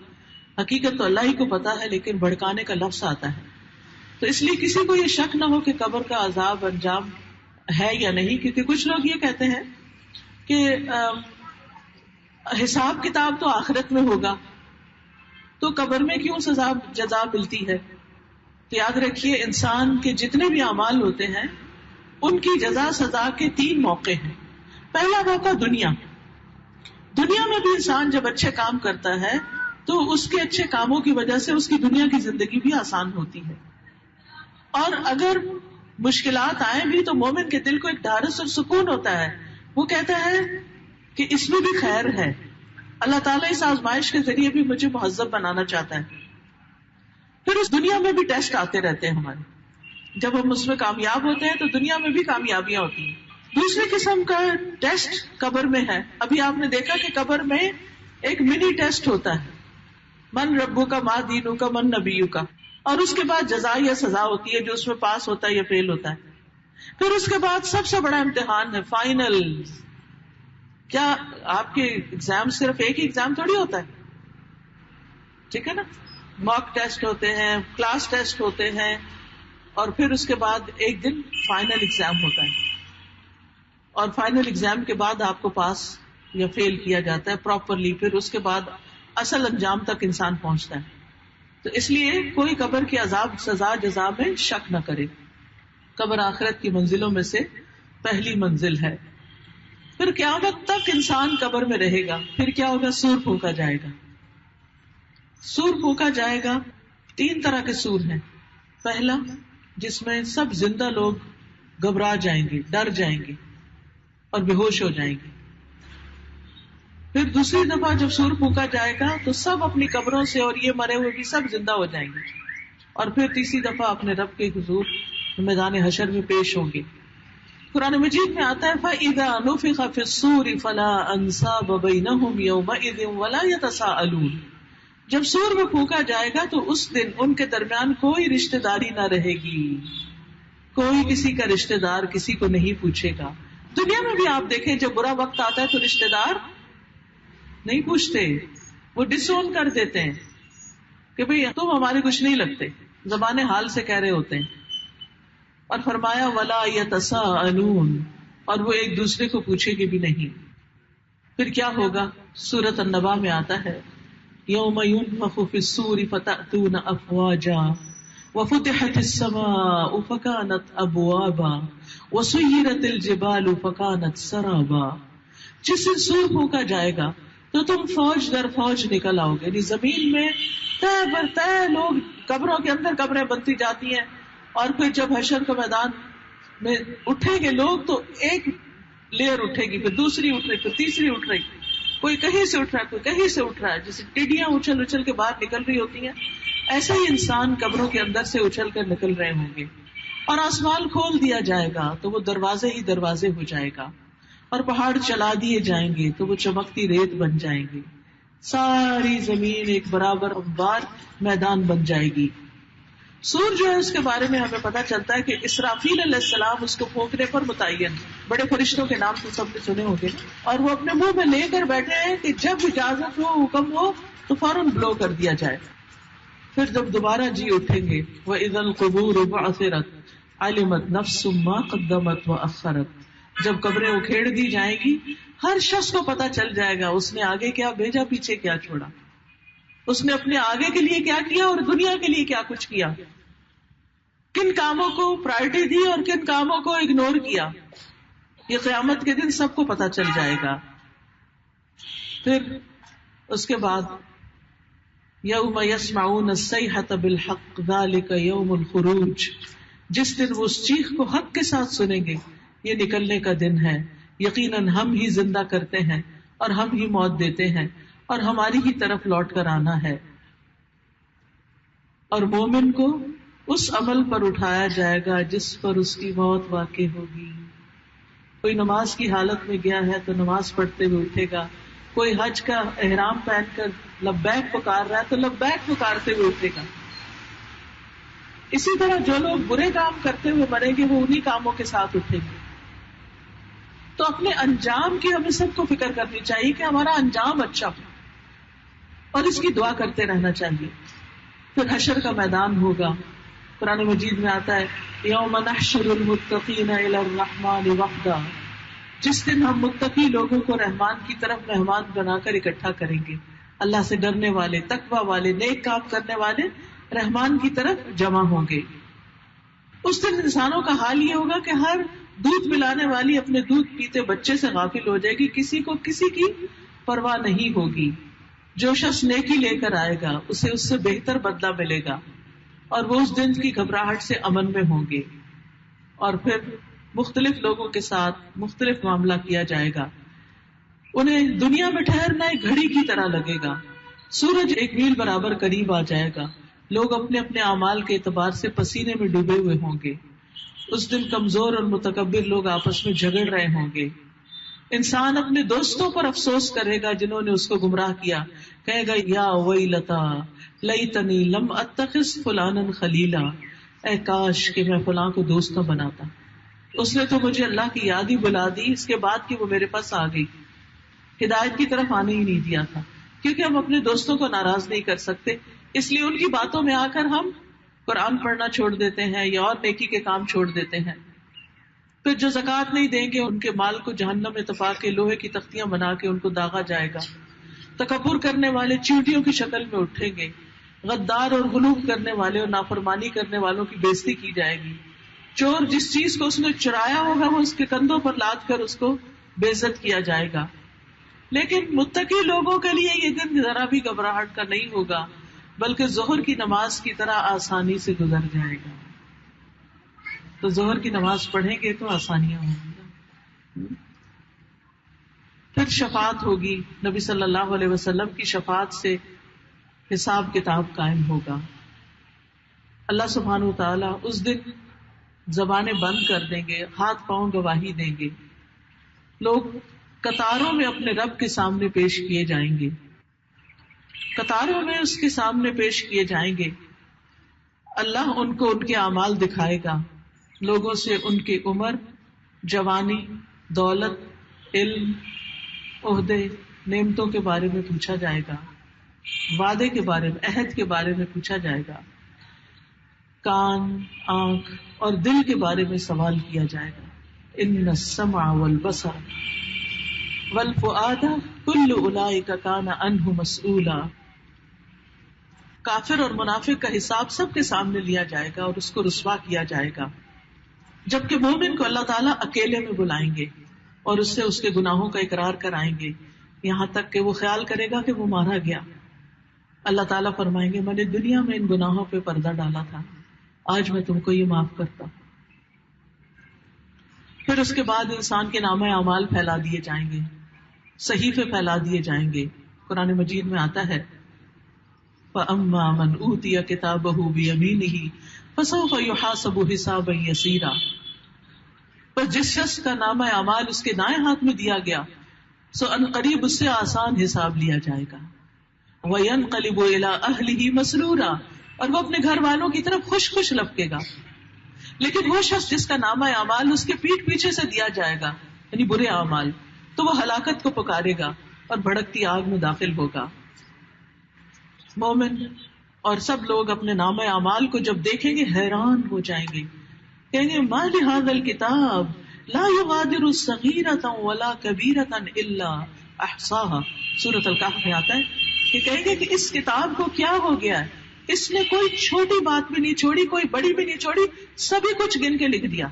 حقیقت تو اللہ ہی کو پتا ہے، لیکن بھڑکانے کا لفظ آتا ہے. تو اس لیے کسی کو یہ شک نہ ہو کہ قبر کا عذاب انجام ہے یا نہیں، کیونکہ کچھ لوگ یہ کہتے ہیں کہ حساب کتاب تو آخرت میں ہوگا، تو قبر میں کیوں سزا جزا ملتی ہے. تو یاد رکھیے انسان کے جتنے بھی اعمال ہوتے ہیں ان کی جزا سزا کے 3 موقع ہیں. پہلا موقع دنیا میں بھی انسان جب اچھے کام کرتا ہے تو اس کے اچھے کاموں کی وجہ سے اس کی دنیا کی زندگی بھی آسان ہوتی ہے. اور اگر مشکلات آئیں بھی تو مومن کے دل کو ایک ڈھارس اور سکون ہوتا ہے. وہ کہتا ہے کہ اس میں بھی خیر ہے، اللہ تعالیٰ اس آزمائش کے ذریعے بھی مجھے مہذب بنانا چاہتا ہے. پھر اس دنیا میں بھی ٹیسٹ آتے رہتے ہیں ہمارے، جب ہم اس میں کامیاب ہوتے ہیں تو دنیا میں بھی کامیابیاں ہوتی ہیں. دوسری قسم کا ٹیسٹ قبر میں ہے. ابھی آپ نے دیکھا کہ قبر میں ایک منی ٹیسٹ ہوتا ہے، من ربو کا ما دینو کا من نبیو کا، اور اس کے بعد جزا یا سزا ہوتی ہے جو اس میں پاس ہوتا ہے یا فیل ہوتا ہے. پھر اس کے بعد سب سے بڑا امتحان ہے فائنل. کیا آپ کے ایگزام صرف ایک ہی ایگزام تھوڑی ہوتا ہے، ٹھیک ہے نا، موک ٹیسٹ ہوتے ہیں، کلاس ٹیسٹ ہوتے ہیں، اور پھر اس کے بعد ایک دن فائنل ایگزام ہوتا ہے. اور فائنل ایگزام کے بعد آپ کو پاس یا فیل کیا جاتا ہے پراپرلی. پھر اس کے بعد اصل انجام تک انسان پہنچتا ہے. تو اس لیے کوئی قبر کی عذاب سزا جزا میں شک نہ کرے. قبر آخرت کی منزلوں میں سے پہلی منزل ہے. پھر قیامت تک انسان قبر میں رہے گا. پھر کیا ہوگا؟ سور پھونکا جائے گا. سور پھونکا جائے گا. 3 طرح کے سور ہیں. پہلا جس میں سب زندہ لوگ گھبرا جائیں گے، ڈر جائیں گے اور بے ہوش ہو جائیں گے. پھر دوسری دفعہ جب سور پھونکا جائے گا تو سب اپنی قبروں سے اور یہ مرے ہوئے بھی سب زندہ ہو جائیں گے. اور پھر تیسری دفعہ اپنے رب کے حضور میدان حشر میں پیش ہوں گے. قرآن مجید میں آتا ہے فَإِذَا نُفِخَ فِي الصُّورِ فَلَا أَنْسَابَ بَيْنَهُمْ يَوْمَئِذٍ وَلَا يَتَسَاءَلُونَ. جب سور میں پھونکا جائے گا تو اس دن ان کے درمیان کوئی رشتہ داری نہ رہے گی. کوئی کسی کا رشتہ دار کسی کو نہیں پوچھے گا. دنیا میں بھی آپ دیکھیں جب برا وقت آتا ہے تو رشتہ دار نہیں پوچھتے، وہ ڈس اون کر دیتے ہیں کہ بھئی تم ہمارے کچھ نہیں لگتے، زبان حال سے کہہ رہے ہوتے ہیں. اور فرمایا وَلَا يَتَسَاءَلُونَ، اور وہ ایک دوسرے کو پوچھے گی بھی نہیں. پھر کیا ہوگا؟ سورۃ النبا میں آتا ہے یوم ينفخ في الصور فتأتون افواجا وفتحت السماء فكانت ابوابا وسيرت الجبال فكانت سرابا. جس دن سور پھونکا جائے گا تو تم فوج در فوج نکل آؤ گے. یعنی زمین میں تہ بر تہ لوگ قبروں کے اندر قبریں بنتی جاتی ہیں، اور پھر جب حشر کے میدان میں اٹھیں گے لوگ تو ایک لیئر اٹھے گی، پھر دوسری اٹھ رہی، پھر تیسری اٹھ رہی، کوئی کہیں سے اٹھ رہا ہے، کوئی کہیں سے اٹھ رہا ہے، جیسے ٹڈیاں اچھل اچھل کے باہر نکل رہی ہوتی ہیں، ایسا ہی انسان قبروں کے اندر سے اچھل کر نکل رہے ہوں گے. اور آسمان کھول دیا جائے گا تو وہ دروازے ہی دروازے ہو جائے گا، اور پہاڑ چلا دیے جائیں گے تو وہ چمکتی ریت بن جائیں گے. ساری زمین ایک برابر اموار میدان بن جائے گی. سور جو ہے اس کے بارے میں ہمیں پتا چلتا ہے کہ اسرافیل علیہ السلام اس کو پھونکنے پر متعین. بڑے فرشتوں کے نام تو سب نے سنے ہوں گے, اور وہ اپنے منہ میں لے کر بیٹھے ہیں کہ جب اجازت ہو, حکم ہو تو فوراً بلو کر دیا جائے. پھر جب دوبارہ جی اٹھیں گے, وَإِذَا الْقُبُورُ بُعْثِرَتْ عَلِمَتْ نَفْسٌ مَا قَدَّمَتْ وَأَخَّرَتْ, جب قبریں اکھیڑ دی جائیں گی ہر شخص کو پتا چل جائے گا اس نے آگے کیا بھیجا, پیچھے کیا چھوڑا, اس نے اپنے آگے کے لیے کیا کیا اور دنیا کے لیے کیا کچھ کیا, کن کاموں کو پرائرٹی دی اور کن کاموں کو اگنور کیا. یہ قیامت کے دن سب کو پتا چل جائے گا. پھر اس کے بعد یوم یسمعون الصیحۃ بالحق ذلک یوم الخروج, جس دن وہ اس چیخ کو حق کے ساتھ سنیں گے, یہ نکلنے کا دن ہے. یقیناً ہم ہی زندہ کرتے ہیں اور ہم ہی موت دیتے ہیں اور ہماری ہی طرف لوٹ کر آنا ہے. اور مومن کو اس عمل پر اٹھایا جائے گا جس پر اس کی موت واقع ہوگی. کوئی نماز کی حالت میں گیا ہے تو نماز پڑھتے ہوئے اٹھے گا, کوئی حج کا احرام پہن کر لبیک پکار رہا ہے تو لبیک پکارتے ہوئے اٹھے گا. اسی طرح جو لوگ برے کام کرتے ہوئے مریں گے وہ انہی کاموں کے ساتھ اٹھیں گے. تو اپنے انجام کی ہمیں سب کو فکر کرنی چاہیے کہ ہمارا انجام اچھا ہو, اور اس کی دعا کرتے رہنا چاہیے. پھر حشر کا میدان ہوگا. قرآن مجید میں آتا ہے یوم نحشر المتقین الی الرحمن وفدا, جس دن ہم متقی لوگوں کو رحمان کی طرف مہمان بنا کر اکٹھا کریں گے. اللہ سے ڈرنے والے, تقوی والے, نیک کام کرنے والے رحمان کی طرف جمع ہوں گے. اس دن انسانوں کا حال یہ ہوگا کہ ہر دودھ پلانے والی اپنے دودھ پیتے بچے سے غافل ہو جائے گی, کسی کو کسی کی پرواہ نہیں ہوگی. جو شخص نیکی لے کر آئے گا اسے اس سے بہتر بدلہ ملے گا, اور وہ اس دن کی گھبراہٹ سے امن میں ہوں گے. اور پھر مختلف لوگوں کے ساتھ مختلف معاملہ کیا جائے گا. انہیں دنیا میں ٹھہرنا ایک گھڑی کی طرح لگے گا. سورج ایک میل برابر قریب آ جائے گا. لوگ اپنے اپنے اعمال کے اعتبار سے پسینے میں ڈوبے ہوئے ہوں گے. اس دن کمزور اور متکبر لوگ آپس میں جھگڑ رہے ہوں گے. انسان اپنے دوستوں پر افسوس کرے گا جنہوں نے اس کو گمراہ کیا. کہے گا یا ویلتا لیتنی لم اتخذ فلانا خلیلا, اے کاش کہ میں فلاں کو دوست نہ بناتا, اس نے تو مجھے اللہ کی یاد ہی بلا دی اس کے بعد کہ وہ میرے پاس آ گئی. ہدایت کی طرف آنے ہی نہیں دیا تھا. کیونکہ ہم اپنے دوستوں کو ناراض نہیں کر سکتے, اس لیے ان کی باتوں میں آ کر ہم قرآن پڑھنا چھوڑ دیتے ہیں یا اور نیکی کے کام چھوڑ دیتے ہیں. پھر جو زکوٰۃ نہیں دیں گے ان کے مال کو جہنم میں تپا کے لوہے کی تختیاں بنا کے ان کو داغا جائے گا. تکبر کرنے والے چیونٹیوں کی شکل میں اٹھیں گے. غدار اور غلوب کرنے والے اور نافرمانی کرنے والوں کی بے عزتی کی جائے گی. چور جس چیز کو اس نے چرایا ہوگا وہ اس کے کندھوں پر لاد کر اس کو بے عزت کیا جائے گا. لیکن متقی لوگوں کے لیے یہ دن ذرا بھی گھبراہٹ کا نہیں ہوگا, بلکہ ظہر کی نماز کی طرح آسانی سے گزر جائے گا. تو ظہر کی نماز پڑھیں گے تو آسانیاں ہوں گی. پھر شفاعت ہوگی. نبی صلی اللہ علیہ وسلم کی شفاعت سے حساب کتاب قائم ہوگا. اللہ سبحانہ و تعالیٰ اس دن زبانیں بند کر دیں گے, ہاتھ پاؤں گواہی دیں گے. لوگ قطاروں میں اپنے رب کے سامنے پیش کیے جائیں گے. قطاروں میں اس کے سامنے پیش کیے جائیں گے. اللہ ان کو ان کے اعمال دکھائے گا. لوگوں سے ان کی عمر, جوانی, دولت, علم, عہدے, نعمتوں کے بارے میں پوچھا جائے گا. وعدے کے بارے میں, عہد کے بارے میں پوچھا جائے گا. کان, آنکھ اور دل کے بارے میں سوال کیا جائے گا. ان السمع والبصر والفؤاد کل اولئک کان عنہ مسئولا. کافر اور منافق کا حساب سب کے سامنے لیا جائے گا اور اس کو رسوا کیا جائے گا. جبکہ مومن کو اللہ تعالیٰ اکیلے میں بلائیں گے اور اس سے اس کے گناہوں کا اقرار کرائیں گے, یہاں تک کہ وہ خیال کرے گا کہ وہ مارا گیا. اللہ تعالیٰ فرمائیں گے میں نے دنیا میں ان گناہوں پہ پردہ ڈالا تھا, آج میں تم کو یہ معاف کرتا ہوں. پھر اس کے بعد انسان کے نامہ اعمال پھیلا دیے جائیں گے, صحیفے پھیلا دیے جائیں گے. قرآن مجید میں آتا ہے فَأَمَّا مَنْ أُوتِيَ كِتَابَهُ بِيَمِينِهِ فَسَوْفَ يُحَاسَبُ حِسَابًا يَسِيرًا. پر جس شخص کا نامہ اعمال اس کے دائیں ہاتھ میں دیا گیا سو ان قریب اس سے آسان حساب لیا جائے گا. وَيَنْقَلِبُ إِلَىٰ أَهْلِهِ مَسْرُورًا، اور وہ اپنے گھر والوں کی طرف خوش خوش لپکے گا. لیکن وہ شخص جس کا نامہ اعمال اس کے پیٹھ پیچھے سے دیا جائے گا، یعنی برے اعمال، تو وہ ہلاکت کو پکارے گا اور بھڑکتی آگ میں داخل ہوگا. مومن اور سب لوگ اپنے نامہ اعمال کو جب دیکھیں گے حیران ہو جائیں گے، کہیں گے ما لهذا الكتاب لا يغادر صغیرۃ ولا کبیرۃ الا احصاها. سورۃ الکہف میں آتا ہے کہ کہیں گے کہ اس کتاب کو کیا ہو گیا ہے، اس نے کوئی چھوٹی بات بھی نہیں چھوڑی، کوئی بڑی بھی نہیں چھوڑی، سبھی کچھ گن کے لکھ دیا.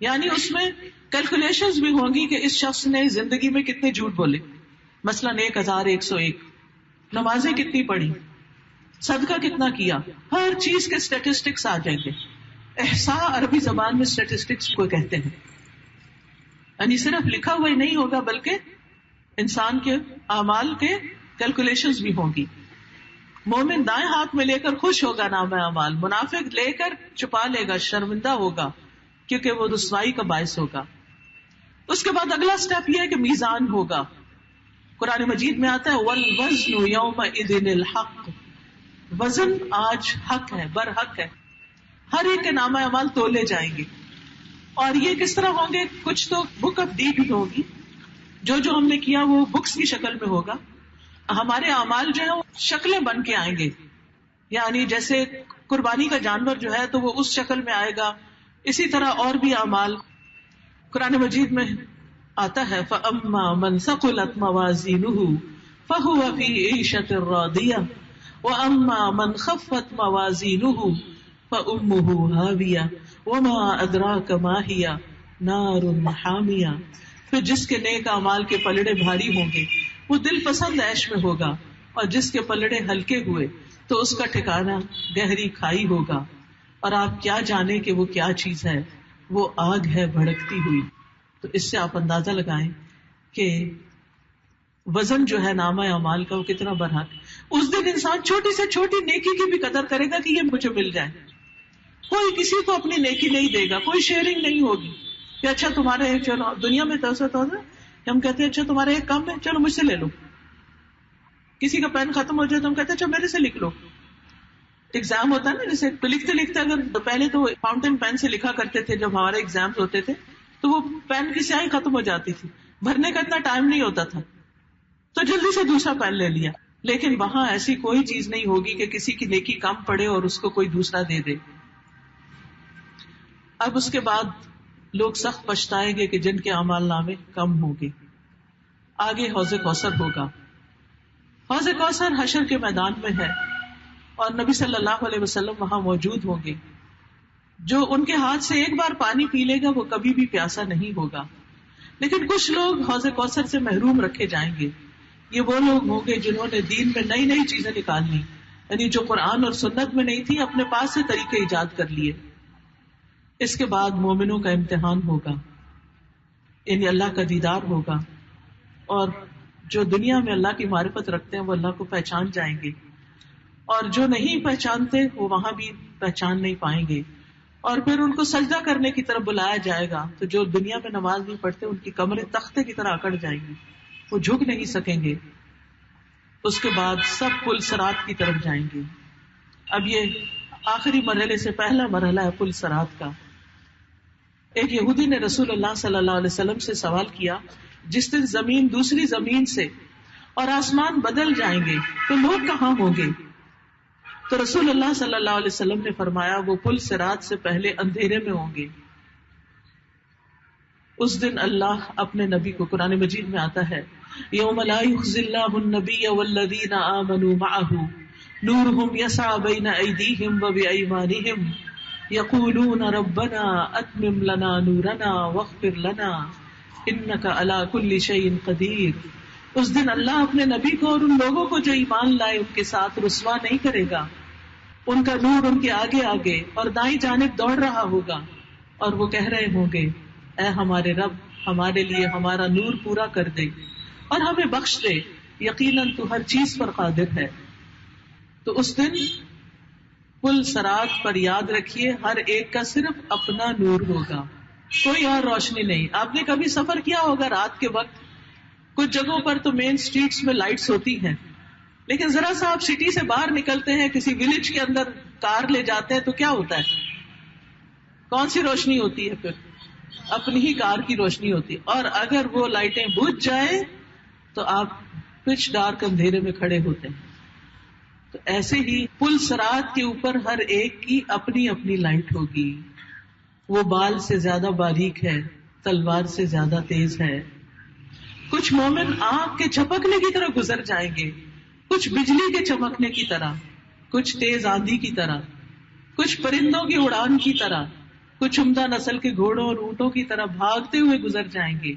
یعنی اس میں کیلکولیشنز بھی ہوں گی کہ اس شخص نے زندگی میں کتنے جھوٹ بولے، مثلاً 1101، نمازیں کتنی پڑھی، صدقہ کتنا کیا، ہر چیز کے اسٹیٹسٹکس آ جائیں گے. احصاء عربی زبان میں اسٹیٹسٹکس کو کہتے ہیں، یعنی صرف لکھا ہوا ہی نہیں ہوگا بلکہ انسان کے اعمال کے کیلکولیشنز بھی ہوں گی. مومن دائیں ہاتھ میں لے کر خوش ہوگا نامہ اعمال، منافق لے کر چھپا لے گا، شرمندہ ہوگا کیونکہ وہ رسوائی کا باعث ہوگا. اس کے بعد اگلا سٹیپ یہ ہے کہ میزان ہوگا. قرآن مجید میں آتا ہے والوزن یومئذ الحق، وزن آج حق ہے، برحق ہے. ہر ایک کے نامہ اعمال تولے جائیں گے. اور یہ کس طرح ہوں گے؟ کچھ تو بک آف ڈیڈ بھی ہوگی، جو ہم نے کیا وہ بکس کی شکل میں ہوگا. ہمارے اعمال جو ہے وہ شکلیں بن کے آئیں گے، یعنی جیسے قربانی کا جانور جو ہے تو وہ اس شکل میں آئے گا. اسی طرح اور بھی اعمال قرآن مجید میں آتا ہے فَأَمَّا مَنْ ثَقُلَتْ مَوَازِينُهُ فَهُوَ فِي عِيشَةٍ رَاضِيَةٍ وَأَمَّا مَنْ خَفَّتْ مَوَازِينُهُ فَأُمُّهُ هَاوِيَةٌ وَمَا أَدْرَاكَ مَا هِيَ نَارٌ حَامِيَةٌ. پھر جس کے نیک اعمال کے پلڑے بھاری ہوں گے وہ دل پسند عیش میں ہوگا، اور جس کے پلڑے ہلکے ہوئے تو اس کا ٹھکانہ گہری کھائی ہوگا. اور آپ کیا جانے کہ وہ کیا چیز ہے، وہ آگ ہے بھڑکتی ہوئی. تو اس سے آپ اندازہ لگائیں کہ وزن جو ہے نامہ اعمال کا وہ کتنا برحق. اس دن انسان چھوٹی سے چھوٹی نیکی کی بھی قدر کرے گا کہ یہ مجھے مل جائے. کوئی کسی کو اپنی نیکی نہیں دے گا، کوئی شیئرنگ نہیں ہوگی کہ اچھا تمہارے چلو دنیا میں تو ہم کہتے ہیں اچھا تمہارے ایک کم ہے چلو مجھ سے لے لو. کسی کا پین ختم ہو جائے تو ہم کہتے ہیں اچھا میرے سے لکھ لو. ایگزام ہوتا ہے نا، جیسے لکھتے لکھتے اگر پہلے تو فاؤنٹین پین سے لکھا کرتے تھے جب ہمارے ایگزامز ہوتے تھے تو وہ پین کی سیاہی ختم ہو جاتی تھی، بھرنے کا اتنا ٹائم نہیں ہوتا تھا تو جلدی سے دوسرا پین لے لیا. لیکن وہاں ایسی کوئی چیز نہیں ہوگی کہ کسی کی نیکی کم پڑے اور اس کو کوئی دوسرا دے دے. اب اس کے بعد لوگ سخت پچھتائیں گے کہ جن کے اعمال نامے کم ہوں گے. آگے حوض کوثر ہوگا. حوض کوثر حشر کے میدان میں ہے اور نبی صلی اللہ علیہ وسلم وہاں موجود ہوں گے. جو ان کے ہاتھ سے ایک بار پانی پی لے گا وہ کبھی بھی پیاسا نہیں ہوگا. لیکن کچھ لوگ حوض کوثر سے محروم رکھے جائیں گے. یہ وہ لوگ ہوں گے جنہوں نے دین میں نئی نئی چیزیں نکالنی، یعنی جو قرآن اور سنت میں نہیں تھی اپنے پاس سے طریقے ایجاد کر لیے. اس کے بعد مومنوں کا امتحان ہوگا، یعنی اللہ کا دیدار ہوگا، اور جو دنیا میں اللہ کی معرفت رکھتے ہیں وہ اللہ کو پہچان جائیں گے، اور جو نہیں پہچانتے وہ وہاں بھی پہچان نہیں پائیں گے. اور پھر ان کو سجدہ کرنے کی طرف بلایا جائے گا تو جو دنیا میں نماز نہیں پڑھتے ان کی کمریں تختے کی طرح اکڑ جائیں گی، وہ جھک نہیں سکیں گے. اس کے بعد سب پل صراط کی طرف جائیں گے. اب یہ آخری مرحلے سے پہلا مرحلہ ہے پل صراط کا. ایک یہودی نے رسول اللہ صلی اللہ علیہ وسلم سے سوال کیا جس دن زمین دوسری زمین سے اور آسمان بدل جائیں گے تو لوگ کہاں ہوں گے؟ تو رسول اللہ صلی اللہ علیہ وسلم نے فرمایا وہ پل صراط سے پہلے اندھیرے میں ہوں گے. اس دن اللہ اپنے نبی کو، قرآن مجید میں آتا ہے یوم لا یخزی اللہ النبی والذین آمنوا معہ نورہم یسعی بین ایدیہم وبایمانہم یقولون ربنا اتمم لنا نورنا واغفر لنا انک علی کل شیء قدیر. اس دن اللہ اپنے نبی کو اور ان لوگوں کو جو ایمان لائے ان کے ساتھ رسوا نہیں کرے گا. ان کا نور ان کے آگے آگے اور دائیں جانب دوڑ رہا ہوگا اور وہ کہہ رہے ہوں گے اے ہمارے رب ہمارے لیے ہمارا نور پورا کر دے اور ہمیں بخش دے، یقیناً تو ہر چیز پر قادر ہے. تو اس دن پل صراط پر یاد رکھیے ہر ایک کا صرف اپنا نور ہوگا، کوئی اور روشنی نہیں. آپ نے کبھی سفر کیا ہوگا رات کے وقت، کچھ جگہوں پر تو مین سٹریٹس میں لائٹس ہوتی ہیں لیکن ذرا سا آپ سٹی سے باہر نکلتے ہیں, کسی ولیج کے اندر کار لے جاتے ہیں تو کیا ہوتا ہے؟ کون سی روشنی ہوتی ہے پھر؟ اپنی ہی کار کی روشنی ہوتی ہے. اور اگر وہ لائٹیں بجھ جائیں تو آپ پچ ڈارک اندھیرے میں کھڑے ہوتے ہیں. تو ایسے ہی پل صراط کے اوپر ہر ایک کی اپنی اپنی لائٹ ہوگی. وہ بال سے زیادہ باریک ہے, تلوار سے زیادہ تیز ہے. کچھ مومن آنکھ کے جھپکنے کی طرح گزر جائیں گے, کچھ بجلی کے چمکنے کی طرح, کچھ تیز آندھی کی طرح, کچھ پرندوں کی اڑان کی طرح, کچھ عمدہ نسل کے گھوڑوں اور اونٹوں کی طرح بھاگتے ہوئے گزر جائیں گے,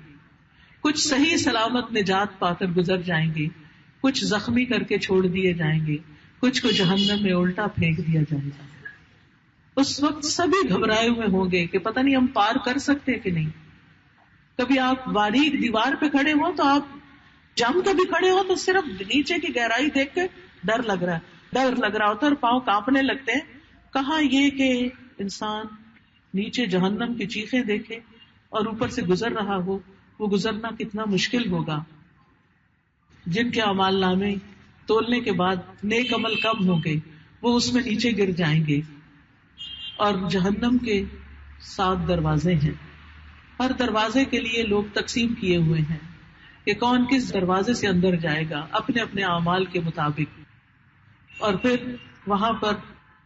کچھ صحیح سلامت نجات پا کر گزر جائیں گے, کچھ زخمی کر کے چھوڑ دیے جائیں گے, کچھ کو جہنم میں الٹا پھینک دیا جائے گا. اس وقت سبھی گھبرائے ہوئے ہوں گے کہ پتہ نہیں ہم پار کر سکتے کہ نہیں. کبھی آپ باریک دیوار پہ کھڑے ہو تو آپ جم کے بھی کھڑے ہو تو صرف نیچے کی گہرائی دیکھ کے ڈر لگ رہا ہوتا ہے اور پاؤں کانپنے لگتے ہیں. کہاں یہ کہ انسان نیچے جہنم کی چیخیں دیکھے اور اوپر سے گزر رہا ہو. وہ گزرنا کتنا مشکل ہوگا. جن کے اعمال نامے تولنے کے بعد نیک عمل کم ہوں گے وہ اس میں نیچے گر جائیں گے. اور جہنم کے 7 دروازے ہیں. ہر دروازے کے لیے لوگ تقسیم کیے ہوئے ہیں کہ کون کس دروازے سے اندر جائے گا اپنے اپنے اعمال کے مطابق. اور پھر وہاں پر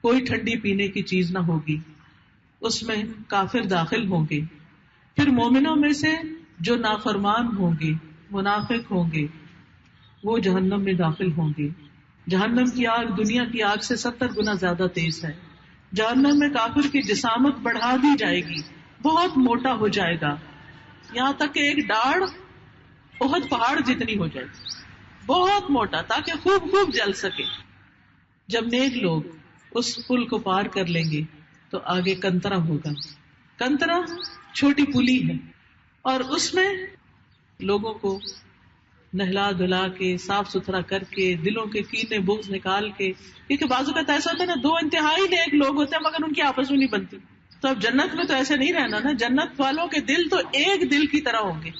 کوئی ٹھنڈی پینے کی چیز نہ ہوگی. اس میں کافر داخل ہوں گے. پھر مومنوں میں سے جو نافرمان ہوں گے, منافق ہوں گے, وہ جہنم میں داخل ہوں گے. جہنم کی آگ دنیا کی آگ سے 70 گنا زیادہ تیز ہے. جہنم میں کافر کی جسامت بڑھا دی جائے گی, بہت موٹا ہو جائے گا, یہاں تک کہ ایک ڈاڑھ احد پہاڑ جتنی ہو جائے گی, بہت موٹا, تاکہ خوب جل سکے. جب نیک لوگ اس پل کو پار کر لیں گے تو آگے کنترا ہوگا. کنترا چھوٹی پلی ہے اور اس میں لوگوں کو نہلا دھلا کے صاف ستھرا کر کے دلوں کے کینے بغض نکال کے, کیونکہ بعض اوقات ایسا ہوتا ہے نا, 2 انتہائی نیک لوگ ہوتے ہیں مگر ان کی آپس میں نہیں بنتی. تو اب جنت میں تو ایسے نہیں رہنا نا. جنت والوں کے دل تو ایک دل کی طرح ہوں گے.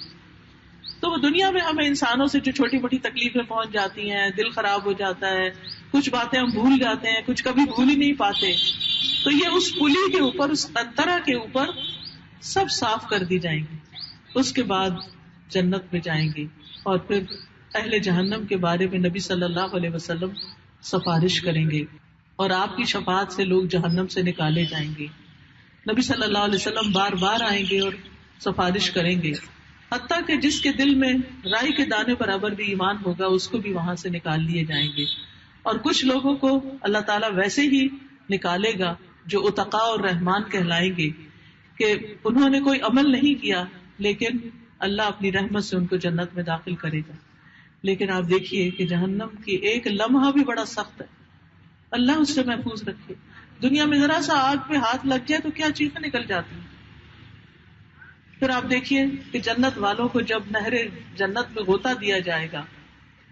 تو وہ دنیا میں ہمیں انسانوں سے جو چھوٹی موٹی تکلیفیں پہنچ جاتی ہیں, دل خراب ہو جاتا ہے, کچھ باتیں ہم بھول جاتے ہیں, کچھ کبھی بھول ہی نہیں پاتے, تو یہ اس پلی کے اوپر, اس کنترا کے اوپر سب صاف کر دی جائیں گی. اس کے بعد جنت میں جائیں گے. اور پھر اہل جہنم کے بارے میں نبی صلی اللہ علیہ وسلم سفارش کریں گے اور آپ کی شفاعت سے لوگ جہنم سے نکالے جائیں گے. نبی صلی اللہ علیہ وسلم بار بار آئیں گے اور سفارش کریں گے, حتیٰ کہ جس کے دل میں رائی کے دانے برابر بھی ایمان ہوگا اس کو بھی وہاں سے نکال لیے جائیں گے. اور کچھ لوگوں کو اللہ تعالیٰ ویسے ہی نکالے گا جو اتقاء اور رحمان کہلائیں گے, کہ انہوں نے کوئی عمل نہیں کیا لیکن اللہ اپنی رحمت سے ان کو جنت میں داخل کرے گا. لیکن آپ دیکھیے کہ جہنم کی ایک لمحہ بھی بڑا سخت ہے, اللہ اس سے محفوظ رکھے. دنیا میں ذرا سا آگ پہ ہاتھ لگ جائے تو کیا چیخیں نکل جاتی ہیں. پھر آپ دیکھیے کہ جنت والوں کو جب نہر جنت میں غوطہ دیا جائے گا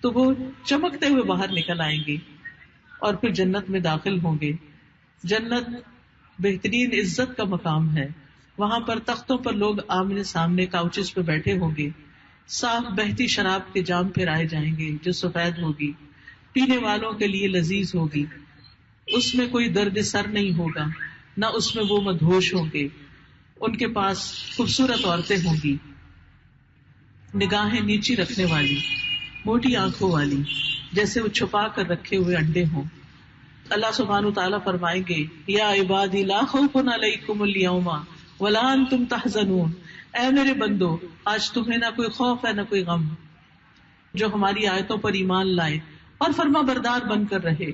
تو وہ چمکتے ہوئے باہر نکل آئیں گے اور پھر جنت میں داخل ہوں گے. جنت بہترین عزت کا مقام ہے. وہاں پر تختوں پر لوگ آمنے سامنے کاؤچز پہ بیٹھے ہوں گے. صاف بہتی شراب کے جام پھرائے جائیں گے جو سفید ہوگی, پینے والوں کے لیے لذیذ ہوگی. اس میں کوئی درد سر نہیں ہوگا, نہ اس میں وہ مدہوش ہوں گے. ان کے پاس خوبصورت عورتیں ہوں گی, نگاہیں نیچی رکھنے والی, موٹی آنکھوں والی, جیسے وہ چھپا کر رکھے ہوئے انڈے ہوں. اللہ سبحانہ تعالیٰ فرمائیں گے, یا عبادی لا خوف علیکم اليوم ولا انتم تحزنون, اے میرے بندو آج تمہیں نہ کوئی خوف ہے نہ کوئی غم, جو ہماری آیتوں پر ایمان لائے اور فرما بردار بن کر رہے.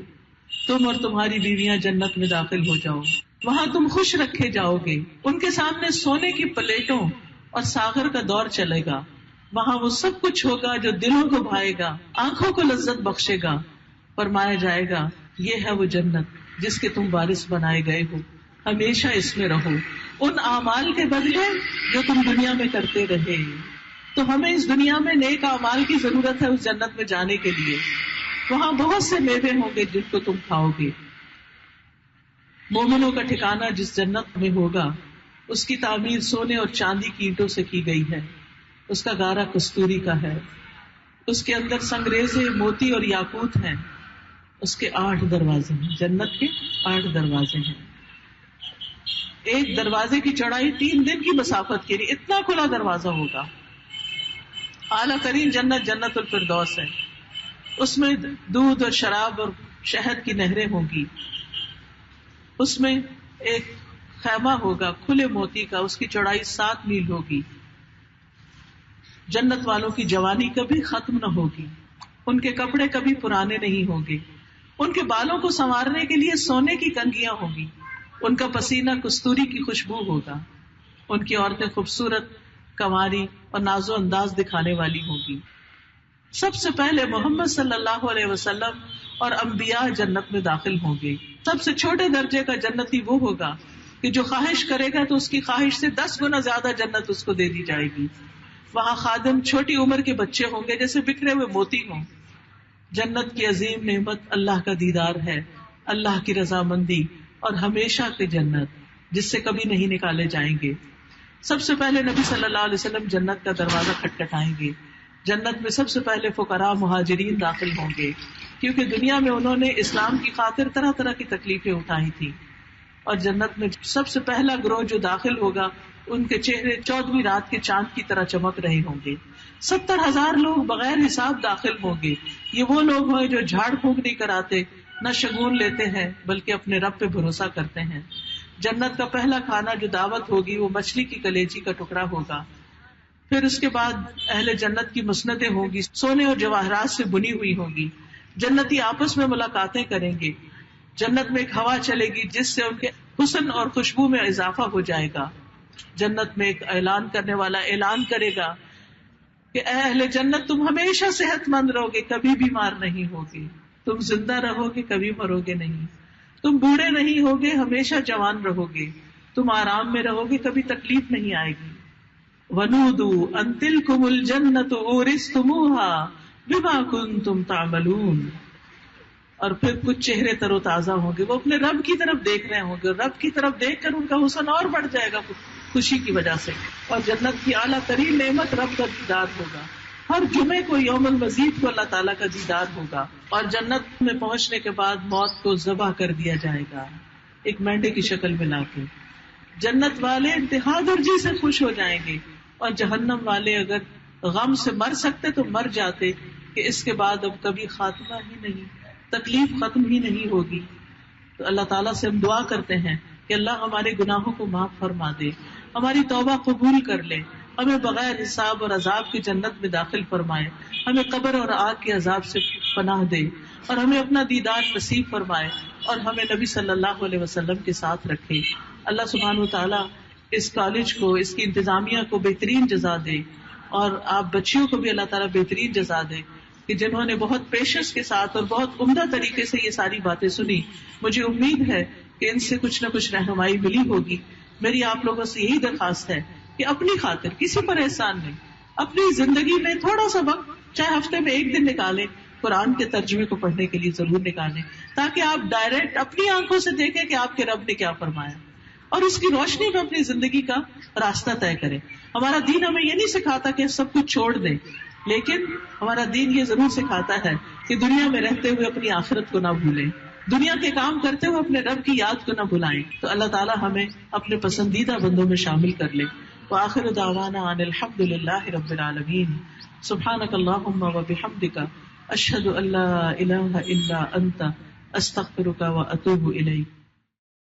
تم اور تمہاری بیویاں جنت میں داخل ہو جاؤ, وہاں تم خوش رکھے جاؤ گے. ان کے سامنے سونے کی پلیٹوں اور ساغر کا دور چلے گا. وہاں وہ سب کچھ ہوگا جو دلوں کو بھائے گا, آنکھوں کو لذت بخشے گا. فرمایا جائے گا, یہ ہے وہ جنت جس کے تم وارث بنائے گئے ہو, ہمیشہ اس میں رہو ان اعمال کے بدلے جو تم دنیا میں کرتے رہے. تو ہمیں اس دنیا میں نیک اعمال کی ضرورت ہے اس جنت میں جانے کے لیے. وہاں بہت سے میوے ہوں گے جن کو تم کھاؤ گے. مومنوں کا ٹھکانہ جس جنت میں ہوگا اس کی تعمیر سونے اور چاندی کی اینٹوں سے کی گئی ہے. اس کا گارا کستوری کا ہے, اس کے اندر سنگریزے موتی اور یاقوت ہیں. اس کے 8 دروازے ہیں، جنت کے 8 دروازے ہیں. ایک دروازے کی چوڑائی 3 دن کی مسافت کے لیے، اتنا کھلا دروازہ ہوگا. اعلیٰ ترین جنت جنت الفردوس ہے. اس میں دودھ اور شراب اور شہد کی نہریں ہوں گی. اس میں ایک خیمہ ہوگا کھلے موتی کا، اس کی چوڑائی 7 میل ہوگی. جنت والوں کی جوانی کبھی ختم نہ ہوگی، ان کے کپڑے کبھی پرانے نہیں ہوں گے. ان کے بالوں کو سنوارنے کے لیے سونے کی کنگھیاں ہوں گی. ان کا پسینہ کستوری کی خوشبو ہوگا. ان کی عورتیں خوبصورت، کنواری اور نازو انداز دکھانے والی ہوں گی. سب سے پہلے محمد صلی اللہ علیہ وسلم اور انبیاء جنت میں داخل ہوں گے. سب سے چھوٹے درجے کا جنتی وہ ہوگا کہ جو خواہش کرے گا تو اس کی خواہش سے 10 گنا زیادہ جنت اس کو دے دی جائے گی. وہاں خادم چھوٹی عمر کے بچے ہوں گے جیسے بکھرے ہوئے موتی ہوں. جنت کی عظیم نعمت اللہ کا دیدار ہے، اللہ کی رضامندی اور ہمیشہ کی جنت جس سے کبھی نہیں نکالے جائیں گے. سب سے پہلے نبی صلی اللہ علیہ وسلم جنت کا دروازہ کھٹکھٹائیں گے. جنت میں سب سے پہلے فقراء مہاجرین داخل ہوں گے، کیونکہ دنیا میں انہوں نے اسلام کی خاطر طرح طرح کی تکلیفیں اٹھائی تھی. اور جنت میں سب سے پہلا گروہ جو داخل ہوگا ان کے چہرے 14ویں رات کے چاند کی طرح چمک رہے ہوں گے. 70,000 لوگ بغیر حساب داخل ہوں گے. یہ وہ لوگ ہیں جو جھاڑ پھونک نہیں کراتے، نہ شگون لیتے ہیں، بلکہ اپنے رب پہ بھروسہ کرتے ہیں. جنت کا پہلا کھانا جو دعوت ہوگی وہ مچھلی کی کلیجی کا ٹکڑا ہوگا. پھر اس کے بعد اہل جنت کی مسندیں ہوں گی، سونے اور جواہرات سے بنی ہوئی ہوں گی. جنتی آپس میں ملاقاتیں کریں گے. جنت میں ایک ہوا چلے گی جس سے ان کے حسن اور خوشبو میں اضافہ ہو جائے گا. جنت میں ایک اعلان کرنے والا اعلان کرے گا کہ اے اہل جنت، تم ہمیشہ صحت مند رہو گے، کبھی بیمار نہیں ہوگے. تم زندہ رہو گے، کبھی مرو گے نہیں. تم بوڑھے نہیں ہوگے، ہمیشہ جوان رہو گے. تم آرام میں رہو گے، کبھی تکلیف نہیں آئے گی. وَنُودُوا أَن تِلْكُمُ الْجَنَّةُ أُورِثْتُمُوهَا بِمَا كُنتُمْ تَعْمَلُونَ. اور پھر کچھ چہرے تر و تازہ ہوں گے، وہ اپنے رب کی طرف دیکھ رہے ہوں گے. رب کی طرف دیکھ کر ان کا حسن اور بڑھ جائے گا خوشی کی وجہ سے. اور جنت کی اعلیٰ ترین نعمت رب کا دیدار ہوگا. ہر جمعے کو یوم المزید کو اللہ تعالیٰ کا دیدار ہوگا. اور جنت میں پہنچنے کے بعد موت کو ذبح کر دیا جائے گا ایک مینڈے کی شکل میں لا کے. جنت والے انتہا درجے سے خوش ہو جائیں گے، اور جہنم والے اگر غم سے مر سکتے تو مر جاتے کہ اس کے بعد اب کبھی خاتمہ ہی نہیں، تکلیف ختم ہی نہیں ہوگی. تو اللہ تعالیٰ سے ہم دعا کرتے ہیں کہ اللہ ہمارے گناہوں کو معاف فرما دے، ہماری توبہ قبول کر لے، ہمیں بغیر حساب اور عذاب کی جنت میں داخل فرمائے، ہمیں قبر اور آگ کے عذاب سے پناہ دے، اور ہمیں اپنا دیدار نصیب فرمائے، اور ہمیں نبی صلی اللہ علیہ وسلم کے ساتھ رکھے. اللہ سبحانہ و تعالیٰ اس کالج کو، اس کی انتظامیہ کو بہترین جزا دے، اور آپ بچیوں کو بھی اللہ تعالیٰ بہترین جزا دے کہ جنہوں نے بہت پیشنس کے ساتھ اور بہت عمدہ طریقے سے یہ ساری باتیں سنی. مجھے امید ہے کہ ان سے کچھ نہ کچھ رہنمائی ملی ہوگی. میری آپ لوگوں سے یہی درخواست ہے کہ اپنی خاطر کسی پر احسان نہیں، اپنی زندگی میں تھوڑا سا وقت، چاہے ہفتے میں 1 دن نکالیں، قرآن کے ترجمے کو پڑھنے کے لیے ضرور نکالیں، تاکہ آپ ڈائریکٹ اپنی آنکھوں سے دیکھیں کہ آپ کے رب نے کیا فرمایا، اور اس کی روشنی میں اپنی زندگی کا راستہ طے کریں. ہمارا دین ہمیں یہ نہیں سکھاتا کہ سب کچھ چھوڑ دیں، لیکن ہمارا دین یہ ضرور سکھاتا ہے کہ دنیا میں رہتے ہوئے اپنی آخرت کو نہ بھولیں، دنیا کے کام کرتے ہوئے اپنے رب کی یاد کو نہ بھلائیں. تو اللہ تعالیٰ ہمیں اپنے پسندیدہ بندوں میں شامل کر لے. وآخر دعوانا ان الحمد للہ رب العالمین. سبحانک اللہم وبحمدک، اشہد ان لا الہ الا انت، استغفرک واتوب الیک.